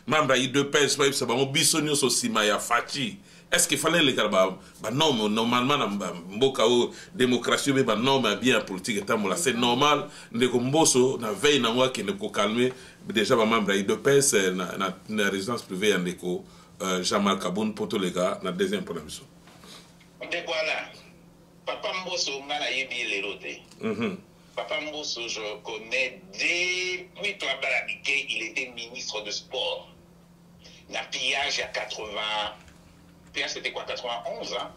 Membre de PES, c'est bon, bisogno sosimaya Fachi. Est-ce qu'il fallait les gars, non, normalement, dans démocratie, mais non, mais bien politique, c'est normal. Les Gomboso, na veille, na moi qui ne peut calmer, déjà, membre de PES, na résidence privée, en éco, Jamal Kaboun, pour tous les gars, na deuxième promotion. Voilà. Papa Mboso, m'a yébi les lotés. Papa Mboso, je connais depuis Trabalamiké, il était ministre de sport. La pillage à 80, RPA, c'était quoi, 91, hein?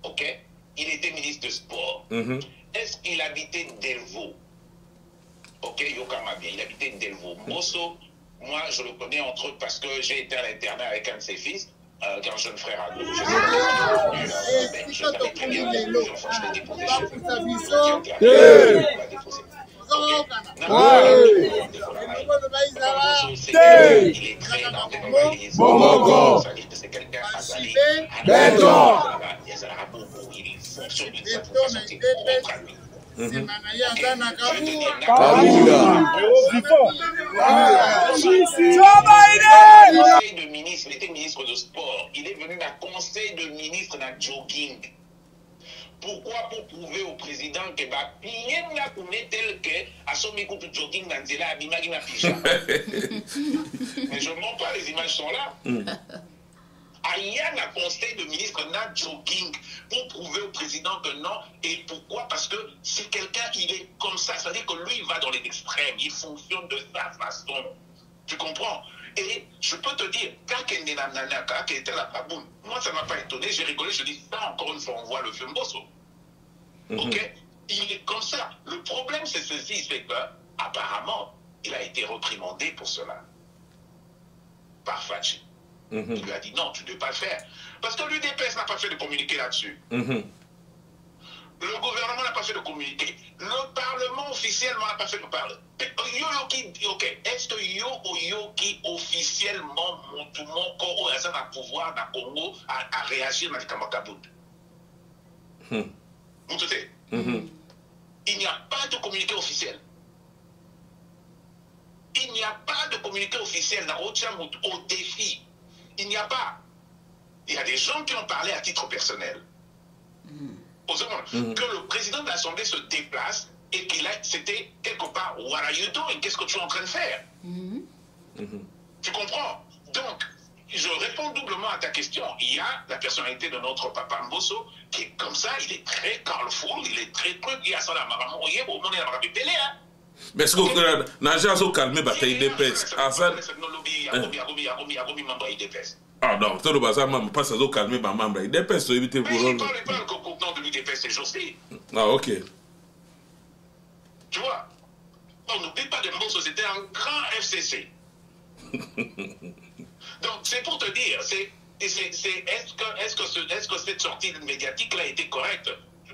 Ok? Il était ministre de Sport. Est-ce qu'il habitait Delvaux? Ok, Yokama bien, il habitait Delvaux. Mosso, moi, je le connais entre autres parce que j'ai été à l'internat avec un de ses fils, qu'un jeune frère à nous. Je savais très bien que les enfants, je l'ai déposé chez eux. Il est très dans c'est quelqu'un il fonctionne d'une certaine façon, c'est propre à lui. Conseil de ministre, il était ministre de sport. Il est venu dans le conseil de ministre dans le jogging. Pourquoi? Pour prouver au président que bien la connaît tel que à son micro de jogging dans Zela Abimagi na pyjama. Mais je ne montre pas, les images sont là. Aïe, a conseil de ministre na jogging pour prouver au président que non. Et pourquoi? Parce que c'est quelqu'un, il est comme ça. C'est-à-dire que lui, il va dans les extrêmes. Il fonctionne de sa façon. Tu comprends? Et je peux te dire, quand il était la baboune, moi ça ne m'a pas étonné, j'ai rigolé, je dis ça encore une fois, on voit le film Bosso. Ok? Il est comme ça. Le problème c'est ceci, c'est que apparemment, il a été reprimandé pour cela. Par Fachi. Il lui a dit non, tu ne dois pas le faire. Parce que l'UDPS n'a pas fait de communiqué là-dessus. Le gouvernement n'a pas fait de communiqué. Le Parlement officiellement n'a pas fait de parler. Est-ce que Yoki officiellement, tout le monde a un pouvoir dans le Congo à réagir dans les Kamakabout? Vous savez? Il n'y a pas de communiqué officiel. Il n'y a pas de communiqué officiel dans au défi. Il n'y a pas. Il y a des gens qui ont parlé à titre personnel. Que le président de l'Assemblée se déplace et qu'il a, c'était quelque part, what are you doing? Qu'est-ce que tu es en train de faire? Tu comprends? Donc, je réponds doublement à ta question. Il y a la personnalité de notre papa Mbosso qui est comme ça, il est très colorful, il est très truc, il y a ça là, au monde est rappelé, hein? Mais est-ce que Naja a calmé la bataille des pèses? Ah non, tout le bazar, maman, pas ça, calmer ma maman. Il dépêche de éviter pour il parle qu'au contenant de l'UDPS ces jours-ci. Ah, ok. Tu vois, on n'oublie pas de Mbosso, c'était un grand FCC. Donc, c'est pour te dire, est-ce que cette sortie médiatique-là était correcte?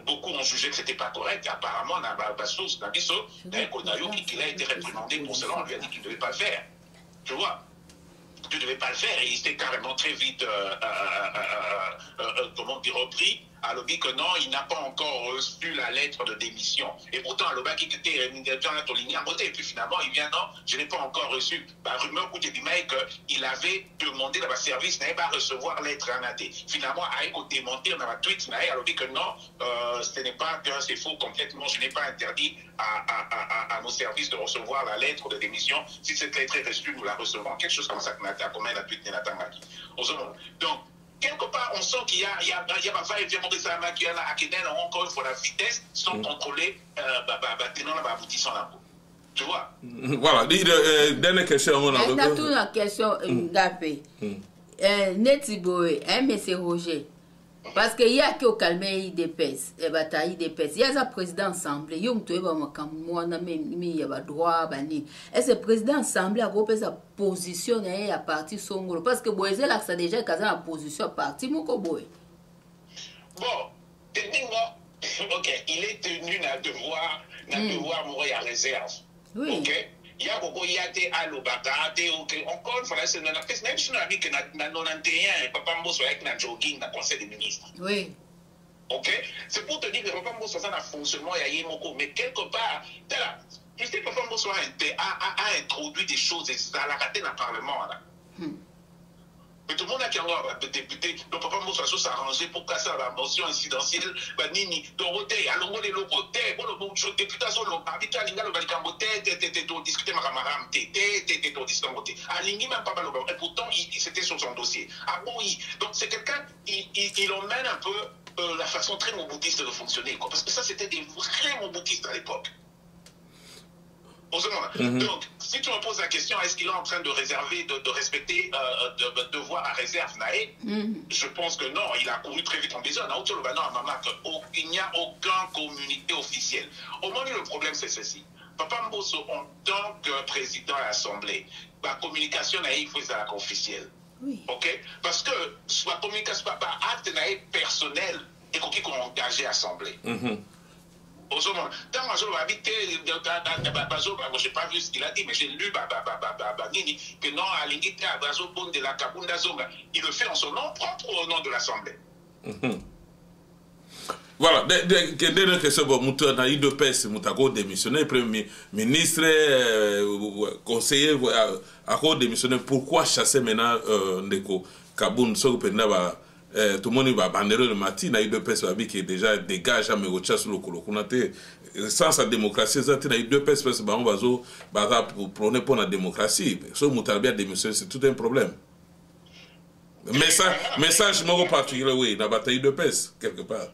Beaucoup ont jugé que ce n'était pas correct. Apparemment, on a une source, qu'il a été réprimandé pour cela. On lui a dit qu'il ne devait pas le faire. Tu vois? Tu ne devais pas le faire. Et il s'était carrément très vite, comment dire, repris. À l'objet que non, il n'a pas encore reçu la lettre de démission. Et pourtant, à l'objet qui était déjà en ligne à voter. Et puis finalement, il vient, non, je n'ai pas encore reçu. Rumeur côté du mec qu'il avait demandé dans le service, n'avait pas recevoir lettre en AD. Finalement, avec au démentir dans la tweet, à l'objet que non, ce n'est pas que c'est faux complètement. Je n'ai pas interdit à nos services de recevoir la lettre de démission. Si cette lettre est reçue, nous la recevons. Quelque chose comme ça que Nathan, comme la tweet de Nathan Maki. Donc, quelque part, on sent qu'il y a ma faille, il y a montré ça à Kenen, encore une fois, la vitesse sans contrôler, tenant la aboutissant là. Tu vois? Voilà, dernière question. On a toute la question, Ngapé. Netiboé, M. Roger. Parce qu'il y a qui au calme IDPS, et bataille IDPS. Il y a un président assemblée, il y a un droit, et ce président assemblée a groupé sa position à parti Songolo. Parce que Boézé là, ça déjà casé en position à parti Mokoboé. Bon, techniquement, ok, il est tenu à devoir mourir à réserve. Oui. Ok. Il y a beaucoup de encore une fois, c'est même si on a vu que dans 91, Papa Mbosso avec un jogging dans le Conseil des ministres. Oui. Ok? C'est pour te dire que Papa Mbosso a un fonctionnement, il y a beaucoup, mais quelque part, tu sais, Papa Mbosso a introduit des choses et ça l'a raté dans le Parlement. Là. Mais tout le monde a qui a député, donc Papa Mbosso s'est arrangé pour casser la motion incidentielle, Nini, Dorothée, allons les locotés, bon, le député, le arbitre, le Balikamboté, discuter Maramaram, discuter, aligné même pas mal, et pourtant, c'était sur son dossier. Ah bon, oui, donc c'est quelqu'un, il emmène un peu la façon très moboutiste de fonctionner, quoi, parce que ça, c'était des vrais moboutistes à l'époque. Donc, si tu me poses la question, est-ce qu'il est en train de réserver, de respecter devoir à réserve Naé, je pense que non, il a couru très vite en besoin. Il n'y a aucun communiqué officiel. Au moins, le problème, c'est ceci. Papa Mbosso, en tant que président de l'Assemblée, la communication il faut être officielle. Oui. Ok? Parce que la communication, pas acte personnel, et qu'on est engagé à l'Assemblée. Tant je n'ai pas vu ce qu'il a dit, mais j'ai lu que non, à l'ingité à Bazopon de la Kabunda Zonga, il le fait en son nom propre au nom de l'Assemblée. Voilà, dernière question, on a eu deux pèses, on a démissionné, premier ministre, conseiller, à cause démissionné, pourquoi chasser maintenant Ndeko Kaboun, tout le monde va banderer le matin, il y a eu deux personnes qui déjà dégagent à mes recherches sur le colo. Sans sa démocratie, il y a eu deux personnes qui vont prôner pour la démocratie. Ce Moutarabia démissionné, c'est tout un problème. Message particulier, oui, il y a bataille de pèse, quelque part.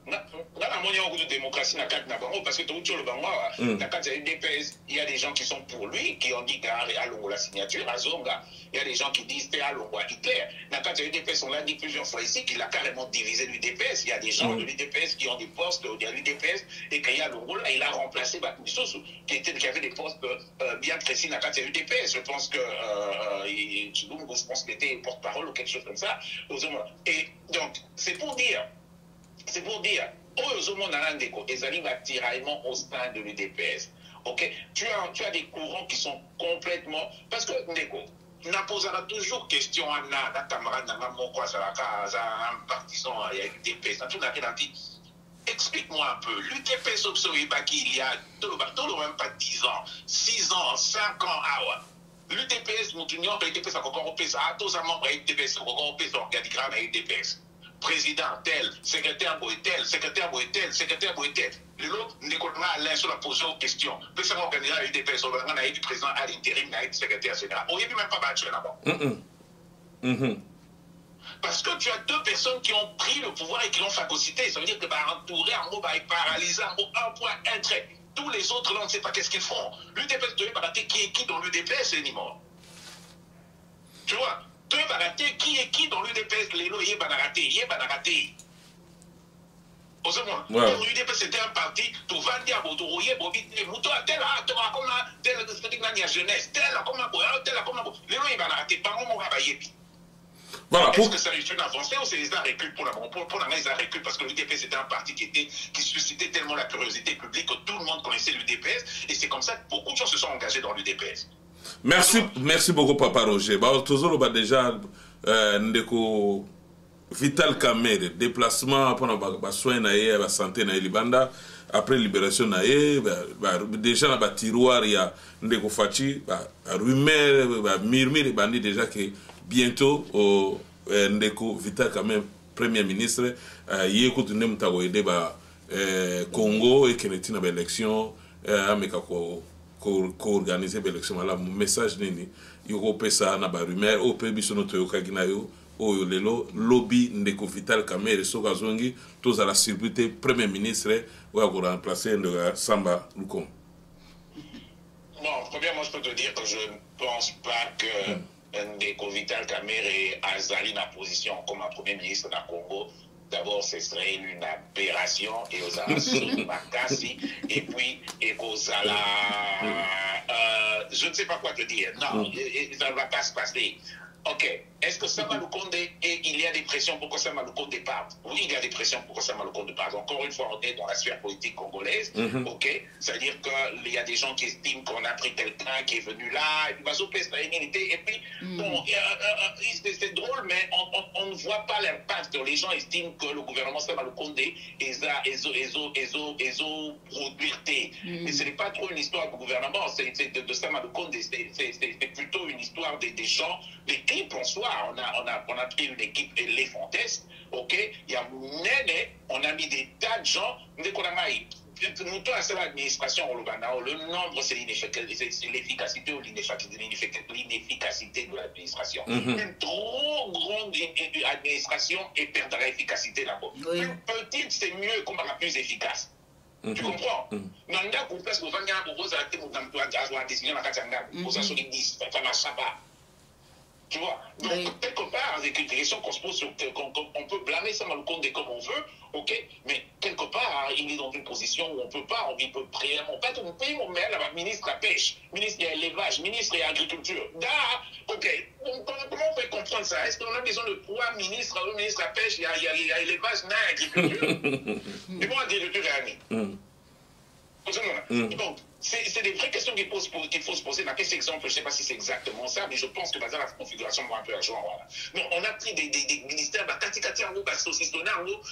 De démocratie parce que il y a des gens qui sont pour lui, qui ont dit qu'il y a la signature à Zonga. Il y a des gens qui disent qu'il y a Hitler. L'UDPS, on l'a dit plusieurs fois ici, qu'il a carrément divisé l'UDPS. Il y a des gens de l'UDPS qui ont des postes de l'UDPS et qu'il y a il a remplacé Bakmissoussou, qui avait des postes bien précis dans l'UDPS. Je pense que je pense qu'il était porte-parole ou quelque chose comme ça. Et donc, c'est pour dire, ils arrivent à tiraillement au sein de l'UDPS. Okay? Tu as des courants qui sont complètement... Parce que, Ndeko, on posera toujours question à un camarade, un partisan, il y a l'UDPS. Explique-moi un peu. L'UDPS, il y a même pas 10 ans, 6 ans, 5 ans, l'UDPS, l'UDPS a encore au PES, à tous les membres de l'UDPS, encore au PES, organigramme à l'UDPS. Président tel, secrétaire tel, secrétaire tel, secrétaire tel. L'autre, Nicolas Alain sur la position de question. Mais ça m'a organisé à l'UDPS, on a eu du président à l'intérim, on a eu du secrétaire général. On n'y a même pas battu là-bas. Parce que tu as deux personnes qui ont pris le pouvoir et qui l'ont phagocyté. Ça veut dire que entouré, en gros, paralysé, en gros, un point, un trait. Tous les autres, là, on ne sait pas qu'est-ce qu'ils font. L'UDPS devait barater qui est qui dans l'UDPS, c'est Nimor. Tu vois? Tu veux barater qui est qui dans l'UDPS, les lots, il est baraté. L'UDPS, c'était un parti, tu vas dire, tu rouillé, tu as tel, jeunesse, tel, les lots, il est baraté, par où on va bailler. Voilà, est-ce que ça a eu une avancée ou c'est les arrêts pour la les arrêts parce que l'UDPS c'était un parti qui suscitait tellement la curiosité publique que tout le monde connaissait l'UDPS et c'est comme ça que beaucoup de gens se sont engagés dans l'UDPS. Merci beaucoup Papa Roger. Toujours déjà Ndeko Vital Kamerhe déplacement pour les soins et la santé na Libanda après libération déjà dans le tiroir il y a Ndeko Fachi rumeur murmure bandi déjà que bientôt Ndeko Vital Kamerhe premier ministre il écoute nem ta aider Congo et Kennedy na élection ameka ko organiser l'élection là message nini yoko pesa na ba rumeur o pe biso no toyoka ginayo oyo lelo lobby Ndeko Vital Kamerhe soka zongi tous à la sécurité premier ministre ou à remplacer Samba Lukonde. Bon, premièrement je peux te dire que je ne pense pas que Ndeko Vital Kamerhe azali na position comme un premier ministre na Congo. D'abord, ce serait une aberration et aux Makassi et puis et aux je ne sais pas quoi te dire. Non, ça ne va pas se passer. Ok. Est-ce que Samba Lukonde, il y a des pressions pour que Samba Lukonde parte? Oui, il y a des pressions pour que Samba Lukonde parte. Encore une fois, on est dans la sphère politique congolaise. Ok. C'est-à-dire qu'il y a des gens qui estiment qu'on a pris quelqu'un qui est venu là, et puis et puis, bon, c'est drôle, mais on ne voit pas l'impact. Les gens estiment que le gouvernement Samba Lukonde est produité. Mais ce n'est pas trop une histoire du gouvernement, c'est de Samba Lukonde, c'est plutôt une histoire des gens, l'équipe en soi. On a pris une équipe éléphantesque, ok? Il y a Nene, on a mis des tas de gens, nous avons l'administration au Lubana, le nombre c'est l'efficacité ou l'inefficacité de l'administration. Une trop grande administration et perdra l'efficacité là-bas. Une petite, c'est mieux qu'on va plus efficace. Tu comprends? Nanda pour place pour vendre pour vous arrêter mon temps à désigner ma katanga pour ça sur les 10 ça marche pas. Tu vois? Donc quelque part avec une question qu'on se pose sur on peut blâmer ça dans le compte comme on veut, ok? Mais quelque part il est dans une position où on peut pas, on peut réellement pas tout pays mon maire là ministre de la pêche, ministre de l'élevage, ministre de l'agriculture. Ok. Comment on peut comprendre ça? Est-ce qu'on a besoin de 3 ministres, un ministre de la pêche, il y a l'élevage, il y a l'agriculture? Mais bon, l'agriculture est année. Donc, c'est des vraies questions qu'il faut se poser. Dans quel exemple, je ne sais pas si c'est exactement ça, mais je pense que dans la configuration, on va un peu rejoindre. Voilà. Donc, on a pris des ministères,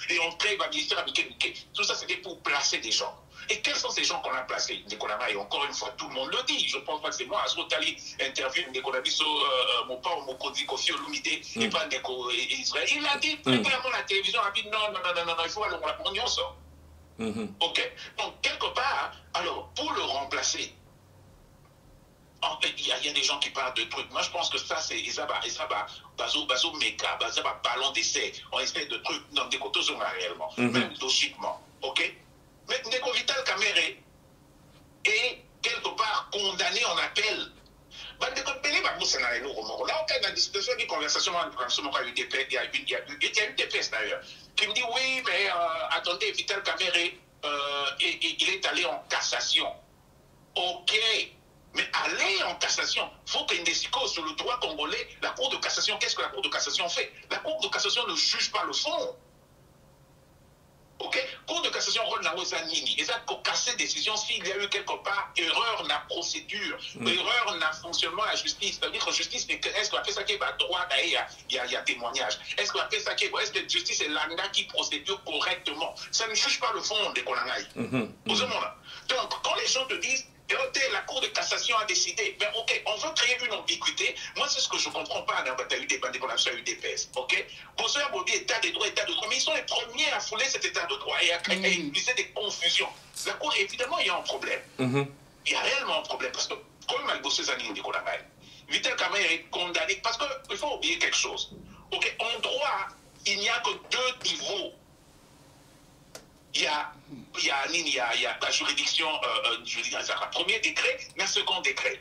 et on crée un ministère. Tout ça, c'était pour placer des gens. Et quels sont ces gens qu'on a placés? Et encore une fois, tout le monde le dit. Je pense pas que c'est moi. Azrotali interview mon père, mon Kofi Olumide, et pas Israël. Il a dit très clairement à la télévision, il a dit non, il faut aller à la pognon, ça. Ok, donc quelque part, alors pour le remplacer, en fait, il y a des gens qui parlent de trucs. Moi, je pense que ça, c'est Bazo Meka, ballon d'essai, on essaie de trucs dans des côtés réellement, même logiquement. Ok, mais Ndeko Vital Kamere est quelque part condamné en appel. Là, dans la discussion, une conversation il y a une défense d'ailleurs, qui me dit oui, mais attendez, Vital Kamere, il est allé en cassation. Ok, mais aller en cassation, il faut qu'il y ait des psychos sur le droit congolais. La Cour de cassation, qu'est-ce que la Cour de cassation fait? La Cour de cassation ne juge pas le fond. Ok, Cour de cassation, rôle n'a pas nini. Et ça, pour casser décision, s'il y a eu quelque part erreur dans la procédure, erreur dans le fonctionnement de la justice. C'est-à-dire que la justice, est-ce qu'on a fait ça qui est droit, il y a témoignage. Est-ce qu'on a fait ça qui est, est-ce que la justice est l'ANDA qui procédure correctement? Ça ne juge pas le fond des Konangaï. Donc, quand les gens te disent, la Cour de cassation a décidé, ben ok, on veut créer une ambiguïté. Moi, c'est ce que je ne comprends pas dans la bataille des bandes de UDPS. Ok, Bozoya Bobi, état de droit, mais ils sont les premiers à fouler cet état de droit et à utiliser des confusions. La Cour, évidemment, il y a un problème. Il y a réellement un problème parce que, comme Malbossé Zanine de Konamai, Vital Kamere est condamné parce qu'il faut oublier quelque chose. Ok, en droit, il n'y a que 2 niveaux. Il y a la juridiction, je veux dire, le premier degré, mais le second degré.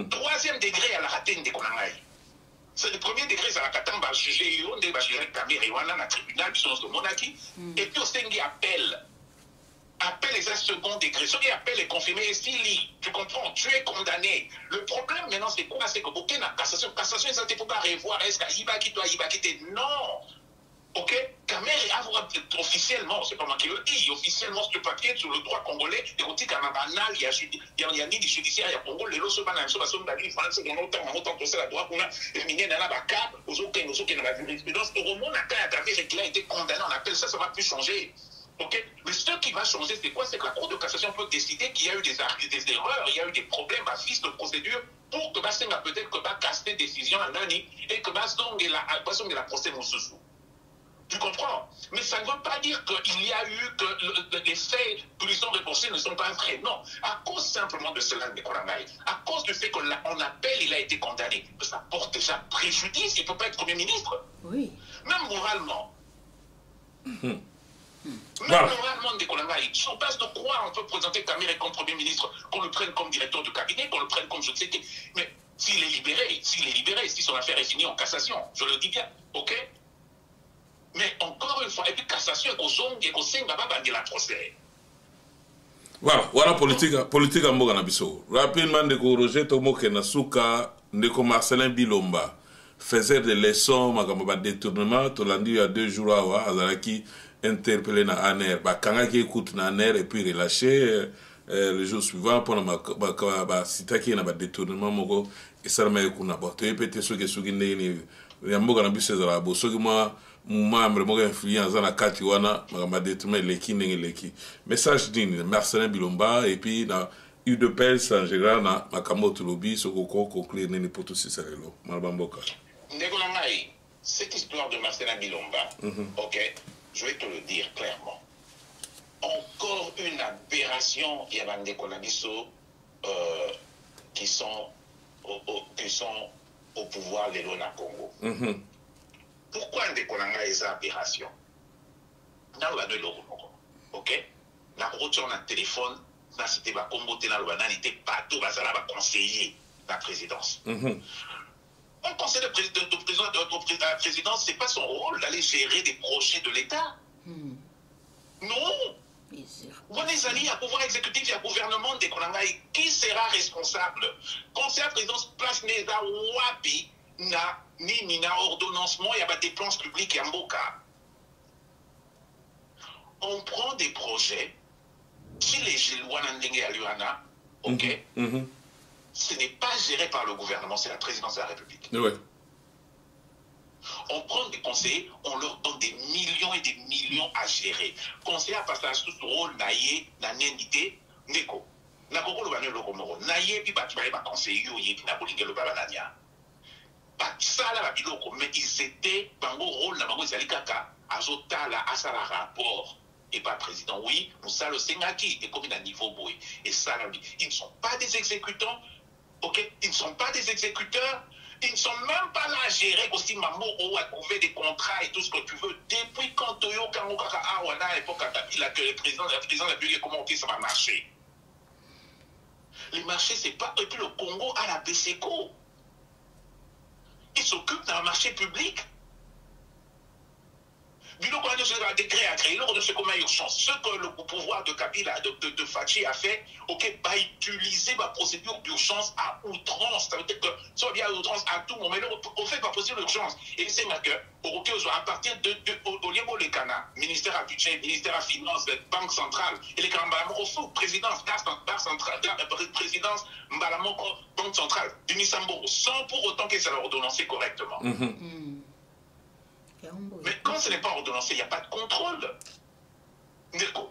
Troisième degré, à la ratine de Konangaï. C'est le premier degré, c'est la katane, va juger, on va juger Kamere, on a un tribunal, de monarchie, et puis on s'est appel. Appel est un second degré. Ce qui appelle est confirmé, et s'il lit, tu comprends, tu es condamné. Le problème maintenant, c'est quoi? C'est que aucune cassation, ça ne peut pas revoir, est-ce qu'il va quitter, non. Ok, Kamere officiellement, c'est pas moi qui le dis, officiellement sur le papier, sur le droit congolais, il y a ni du judiciaire, il y a Congo, les lots, il y a autant que la droit qu'on a éliminé dans la BACA, aux autres qui ont la jurisprudence. Au moment où Kamere qui a été condamné, on appelle ça, ça va plus changer. Ok, mais ce qui va changer, c'est quoi? C'est que la Cour de cassation peut décider qu'il y a eu des erreurs, il y a eu des problèmes à fils de procédure pour que Bassenga peut-être que va casser décision à Nani et que Bassenga la procès Moussoussou. Tu comprends? Mais ça ne veut pas dire qu'il y a eu que les faits plus sont reprochés ne sont pas vrais. Non. À cause simplement de cela, à cause du fait qu'on appelle, il a été condamné. Ça porte déjà préjudice. Il ne peut pas être Premier ministre. Oui. Même moralement. Même moralement, sur base de quoi on peut présenter Kamere comme Premier ministre, qu'on le prenne comme directeur de cabinet, qu'on le prenne comme je ne sais qui. Mais s'il est libéré, si son affaire est finie en cassation, je le dis bien, ok? Mais encore une fois, et puis cassation et Kosenga va bandir la procès. Voilà politique à Mboga Nabiso. Rapidement, Ndeko Roger Tomoke Nasuka, Ndeko Marcelin Bilomba faisait des leçons, Magamba détournement, Tolandi il y a 2 jours à Azaraki interpellé na ANER, Kangaki écoute na ANER et puis relâché le jour suivant pour la Sitaki na détournement Mogo et ça m'a écouté. Tu peux peut-être ce que Sugine Mboga Nabiso Zara, Bosogima. Membre mo influence na kati wana magamba détournement leki ndenge leki message d'une Marcelin Bilomba et puis na UDPS en général na makambo tulobi sokoko conclure nini pour tout ça lelo malbamboka ndeko ngai cette histoire de Marcelin Bilomba ok je vais te le dire clairement encore une aberration il y a bandeko na biso qui sont au pouvoir lelo na Congo. Pourquoi Ndeko Nanga est aberration? Ok? na retour na téléphone na c'était ba comboté na lobana n'était pas tout bazala ba conseiller la présidence. Un conseil de la présidence, c'est pas son rôle d'aller gérer des projets de l'État. Non. Vous les alliés à pouvoir exécutif et à gouvernement des Konangaï, qui sera responsable? Conseil de la présidence place Neza Wapi na ni na ordonnancement et à des dépenses publiques et en Boka. On prend des projets, si les Gilouan Ndenge Aluana, ok, ce n'est pas géré par le gouvernement, c'est la présidence de la République. Ouais. On prend des conseillers, on leur donne des millions et des millions à gérer. Conseiller à passer sous ce rôle, naïe, na nendité, neko. Na koko le banyo le komoro. Naïe, puis tu vas conseiller, puis na bolingue le babanania. Ça là, la biloko, mais ils étaient, bango rôle, na bango izali kaka, azota la asala rapport. Et pas président, oui, nous ça le Sengaki, et comme il a niveau boy. Et ça, ils ne sont pas des exécutants, ok? Ils ne sont pas des exécuteurs. Ils ne sont même pas là à gérer aussi Mambo ou à trouver des contrats et tout ce que tu veux. Depuis quand Toyo Kamokaka Awana à l'époque que le président de la République a commenté, ça va marcher. Les marchés, c'est pas. Et puis le Congo a la BCECO. Ils s'occupent d'un marché public. Bilo quand un décret à créer, l'ordre de ce commun urgence. Ce que le pouvoir de Kabila, de Fachi a fait, ok, va utiliser ma procédure d'urgence à outrance. Ça veut dire que ça vient à outrance à tout moment. Mais on fait pas procédure d'urgence. Et c'est que, ok, à partir de Oliego Lekana, ministère à budget, ministère à finance, banque centrale, et les Kambalamoko, présidence, barre centrale, présidence, Mbalamoko, banque centrale, du Nissambo, sans pour autant que ça leur ordonnancé correctement. Mais quand ce n'est pas ordonnancé, il n'y a pas de contrôle. Neko.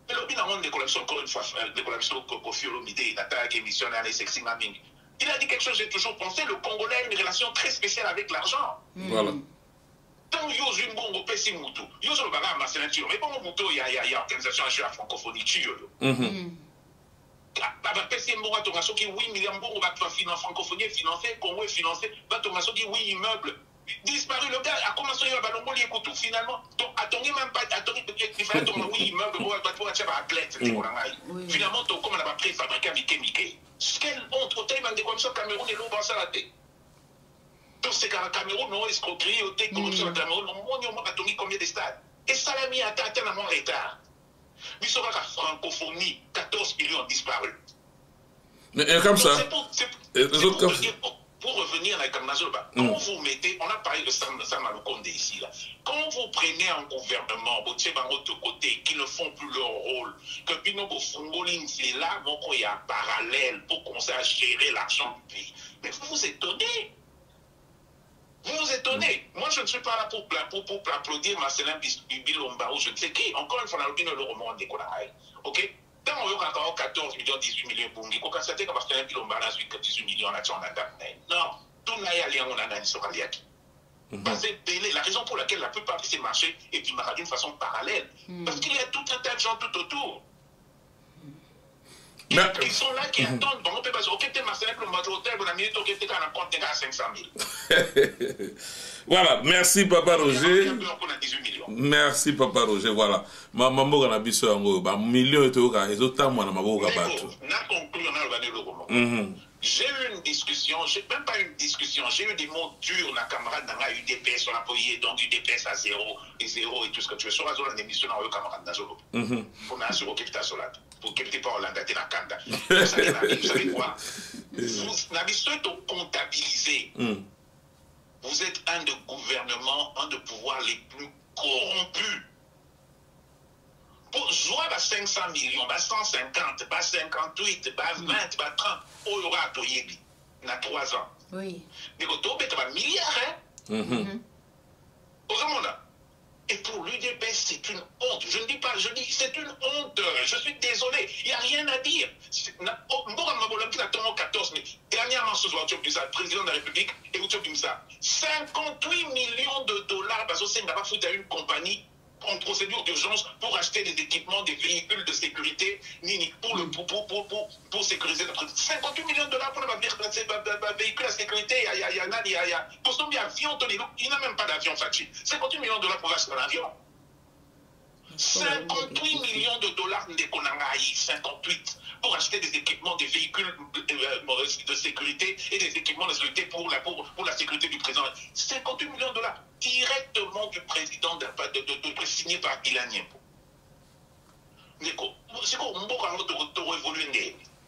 Mais le bilan de l'école, encore une fois, l'école Kofi Olomide, il a été émissionnaire et sexy maming. Il a dit quelque chose, j'ai toujours pensé, le Congolais a une relation très spéciale avec l'argent. Voilà. Tant que vous avez un bon pessi moutou, vous avez un bagage à ma mais bon moutou, il y a organisation à la francophonie, tu vois. Pessi mbongo à ton asso qui 8 millions de va financer francophonie, financer, Congo financer, va ton asso qui 8 immeubles. Disparu, le gars a commencé à balongo les couteaux finalement. Donc, attendez même pas, attendez, il fallait ton oui, immeuble, pour attirer à athlète, finalement, ton comme on a préfabriqué avec Mickey. Quelle honte, au thème de comme ça, Cameroun et l'eau dans sa tête. Donc, c'est qu'à Cameroun, non, escroquerie, au thème comme ça, Cameroun, on a tombé combien de stades. Et ça l'a mis à atteindre un retard. Mais sur la francophonie, 14 millions disparus. Mais comme ça. Pour revenir à Kamnazoba, quand vous mettez, on a parlé de Sam Malukonde ici, là. Quand vous prenez un gouvernement, de côté, qui ne font plus leur rôle, que Pinobo Fungoling, c'est là, il y a un parallèle pour commencer à gérer l'argent du pays. Mais vous vous étonnez. Vous vous étonnez. Moi, je ne suis pas là pour applaudir Marcelin Bilomba ou je ne sais qui. Encore une fois, on a le roman des Konaraï. Ok? Tant on y a 14 millions, 18 millions pour nous, quand c'était que Marcelin Bilomba a 18 millions en action, non, tout n'a pas lien, on a un Soraliaki. La raison pour laquelle la plupart de ces marchés est d'une façon parallèle, parce qu'il y a tout un tas de gens tout autour. Ils sont là qui attendent. Bon, on peut pas dire, ok, t'es Marcelin Bilomba, on a mis ton compte à 500 000. Voilà, merci Papa Roger. Merci Papa Roger, voilà. Maman on a biso yango ba million et tout ezota mwana maboka bato. Na conclure na le roman. J'ai eu une discussion, même pas une discussion, j'ai eu des mots durs, la camarade dans la UDPS, on a payé donc UDPS à 0 et tout ce que tu veux. Sur la zone d'émission, on a eu camarade dans Zolo. Pour n'a sur aucun état solat. Pour qu'il pas Hollande, t'es la Kanda. Vous savez quoi? Vous n'avez pas comptabilisé. Vous êtes un de gouvernement, un de pouvoir les plus corrompus. Pour jouer à 500 millions, 150, 58, 20, 30, on y aura tout yébi. Il y a 3 ans. Oui. Mais quand on est un milliard, hein? Et pour l'UDP, c'est une honte. Je ne dis pas, je dis, c'est une honte. Je suis désolé. Il n'y a rien à dire. Dernièrement, ce soir, le président de la République, et vous avez dit ça. 58 millions de dollars, parce que c'est une compagnie en procédure d'urgence pour acheter des équipements, des véhicules de sécurité, pour sécuriser notre... 58 millions de dollars pour un véhicule à sécurité, il y a pour son avion, il n'a même pas d'avion, Fachi. 58 millions de dollars pour acheter un avion. 58 millions de dollars Ndekonangaï, 58, pour acheter des équipements, des véhicules de sécurité et des équipements de sécurité pour la sécurité du président. 58 millions de dollars directement du président signé par Ilan Niembo.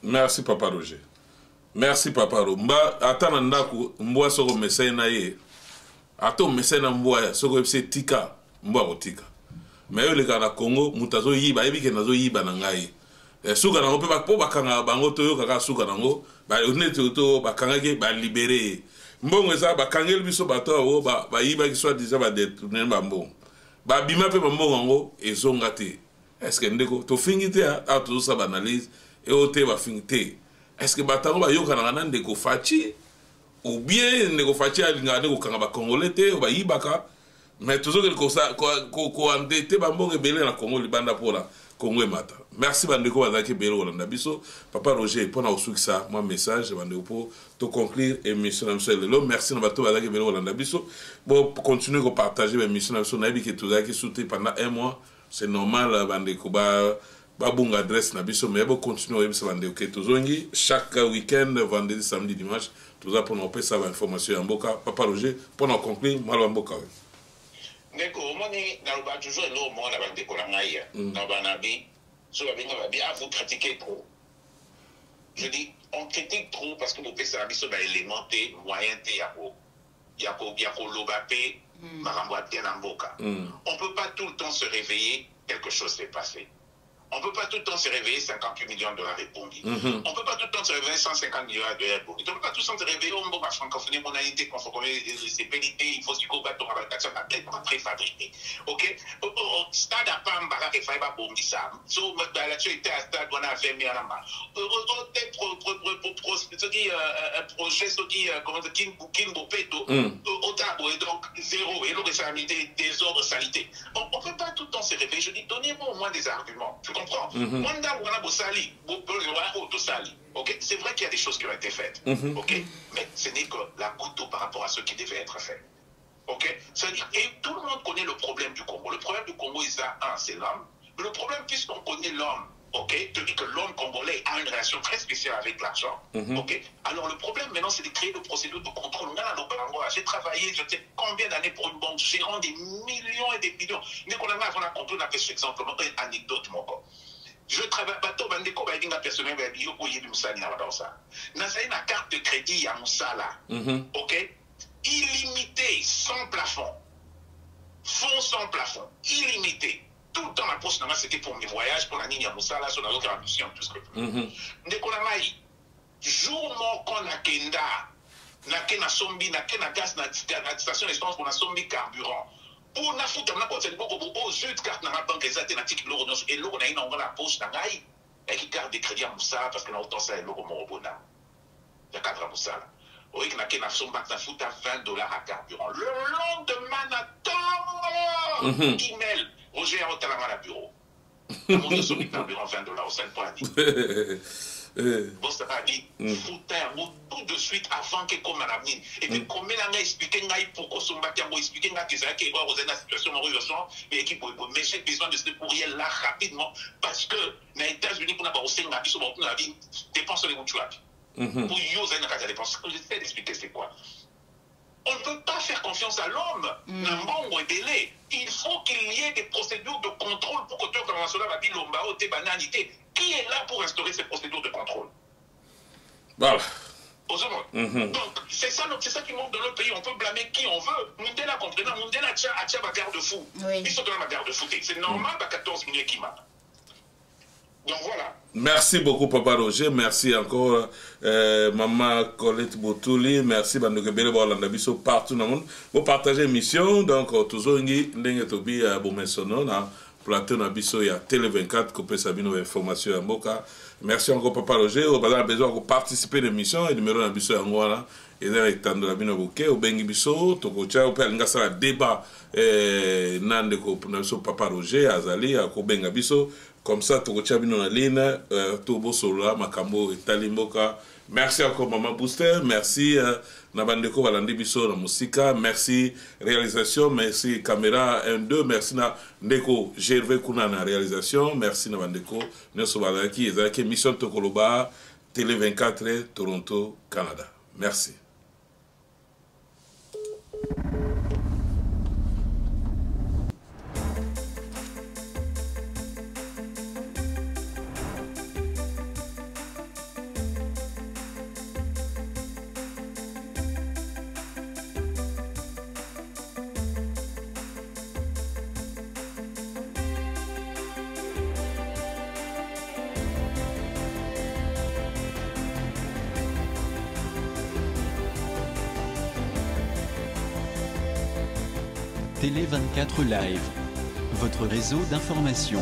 Merci Papa Roger. Merci Papa Roger. Mba atana ndaku mbwa soko mesena ye. Ato mesena mbwa soko epse tika mbwa kotika. Mais yo le kana Congo mutazo yiba ebike nazo yiba na ngai. Suka nango pe bakpo bakanga bango toyo kaka suka nango ba onete to bakanga ke ba libérer. Mbongo eza bakangeli biso bato o ba yiba ki soit déjà ba détourner ba mbongo. Ba bima pe mbongo ngo ezonga te. Est-ce que ndeko to fingite a to sa analyse et o te ba fingite. Est-ce que batango ba yoka na ndeko fachi ou bien ndeko fachi alinga ndeko kanga ba congolais te o ba yibaka. Mais toujours que ko andete ba mbongo belé na Congo libanda pola Congo et mata. Merci bandeko bazaki belo olanda biso. Papa Roger pona osuki ça moi message bandeko pour to conclure émission na monsieur lelo. Merci na bato bazaki belo olanda biso. Bon continuer ko partager l'émission na biso na bi que tout zaki sauter pendant un mois. C'est normal bandeko ba bunga adresse na biso mais bon continuer biso bandeko que tozongi chaque week-end vendredi samedi dimanche tout ça pour nous passer ça information en boka. Papa Roger pona conclure malo mboka. Ndeko omoni naloba toujours lo mo na bandeko na ngai na banabi so babenga babi à vous critiquer trop. Je dis on critique trop parce que vous pensez à biso ba élément té moyen té yako lobape marambo atena mboka. On peut pas tout le temps se réveiller quelque chose s'est passé. On ne peut pas tout le temps se réveiller 58 millions de dollars répondus. On ne peut pas tout le temps se réveiller 150 millions de dollars répondus. On ne peut pas tout le temps se réveiller au moment où francophonie, monalité, c'est pénité, il faut se dire qu'on va être préfabriqué. Ok? Au stade à Pambara, il faut pas bomber ça. So, là-dessus, était à stade, on a 20 000 à la main. Un projet, ce qui, comment dire, Kimbo Peto, au tabou, et donc zéro, et l'autre, ça a mis des ordres salité. On ne peut pas tout le temps se réveiller. Je dis, donnez-moi au moins des arguments. Tu comprends? Okay? C'est vrai qu'il y a des choses qui ont été faites, okay? Mais ce n'est que la goutte par rapport à ce qui devait être fait. Okay? C'est-à-dire, et tout le monde connaît le problème du Congo. Le problème du Congo, c'est l'homme. Le problème, puisqu'on connaît l'homme, okay? Tu dis que l'homme congolais a une relation très spéciale avec l'argent. Okay? Alors le problème maintenant, c'est de créer des procédures de contrôle. J'ai travaillé, je sais combien d'années pour une banque, gérant des millions et des millions. Mais qu'on a un contrôle, on a fait cet exemple, une anecdote, mon corps. Je travaille, bateau, bandeko, badinga personnel, yo koye bi musali na badansa. Na sa na carte de crédit ya musala. OK? Illimité, sans plafond. Fonds sans plafond, illimité. Tout le temps, la poste, c'était pour mes voyages, pour la ligne à Moussala, sur la autre ambition, tout ce que je veux. Ndekonamaï, jour mon qu'on a kenda, na kena sombi, na kena gaz, na station d'essence pour na sombi carburant. Pour na foutre, na pote, c'est beaucoup aux yeux de carte, na banque, les alternatives, l'euro, et l'euro, na une la poche, na gaï, et qui garde des crédits à Moussala, parce que na autant ça, et l'euro, mon robona. Il y a 4 à Moussala. Oui, na kena sombi, na foutre à $20 à carburant. Le lendemain, na email. Roger a hôtel à la bureau. Le monde de son carburant $20 au 5 Bon, ça va dire, foutre un mot tout de suite avant que comme à mine. Et puis, comme on a expliqué pourquoi son bâtiment, expliqué que c'est qui est la situation urgente, mais qui peut j'ai besoin de ce courriel là rapidement parce que les États-Unis, pour n'avoir aussi la vie, dépense les mutuelles. Pour user une dépense. J'essaie d'expliquer c'est quoi. On ne peut pas faire confiance à l'homme. Il faut qu'il y ait des procédures de contrôle pour que tu aies qui est là pour instaurer ces procédures de contrôle. Voilà. Donc, c'est ça qui manque dans notre pays. On peut blâmer qui on veut. Moundela comprenant, Moundela a ma garde-fou. Ils sont dans ma garde-fou. C'est normal, 14 millions qui m'a. Donc voilà. Merci beaucoup Papa Roger, merci encore Maman Colette Botouli, merci Bandoke Bele Bolanda Biso partout dans le monde. Vous partagez l'émission, donc toujours Ndenge Tobi Bomensono na plateau na biso ya Télé 24 copé Sabino information en Boka. Merci encore Papa Roger, vous avez besoin de participer à l'émission et numéro na biso ya ngwana et avec tando la bino boké au bengi biso toko cha au nga sala débat nande ko na biso Papa Roger azali ko benga biso. Comme ça, tu as une ligne, tu as makambo et talimboka Merci encore Maman Booster, merci Nabandeko Walandi Biso na Musika, merci réalisation, merci caméra 1-2, merci na Ndeko Gervais Kuna na réalisation, merci Nabandeko Nelson Balaki, ezalaki émission Tokoloba, Télé 24, Toronto, Canada. Merci. Télé 24 Live, votre réseau d'information.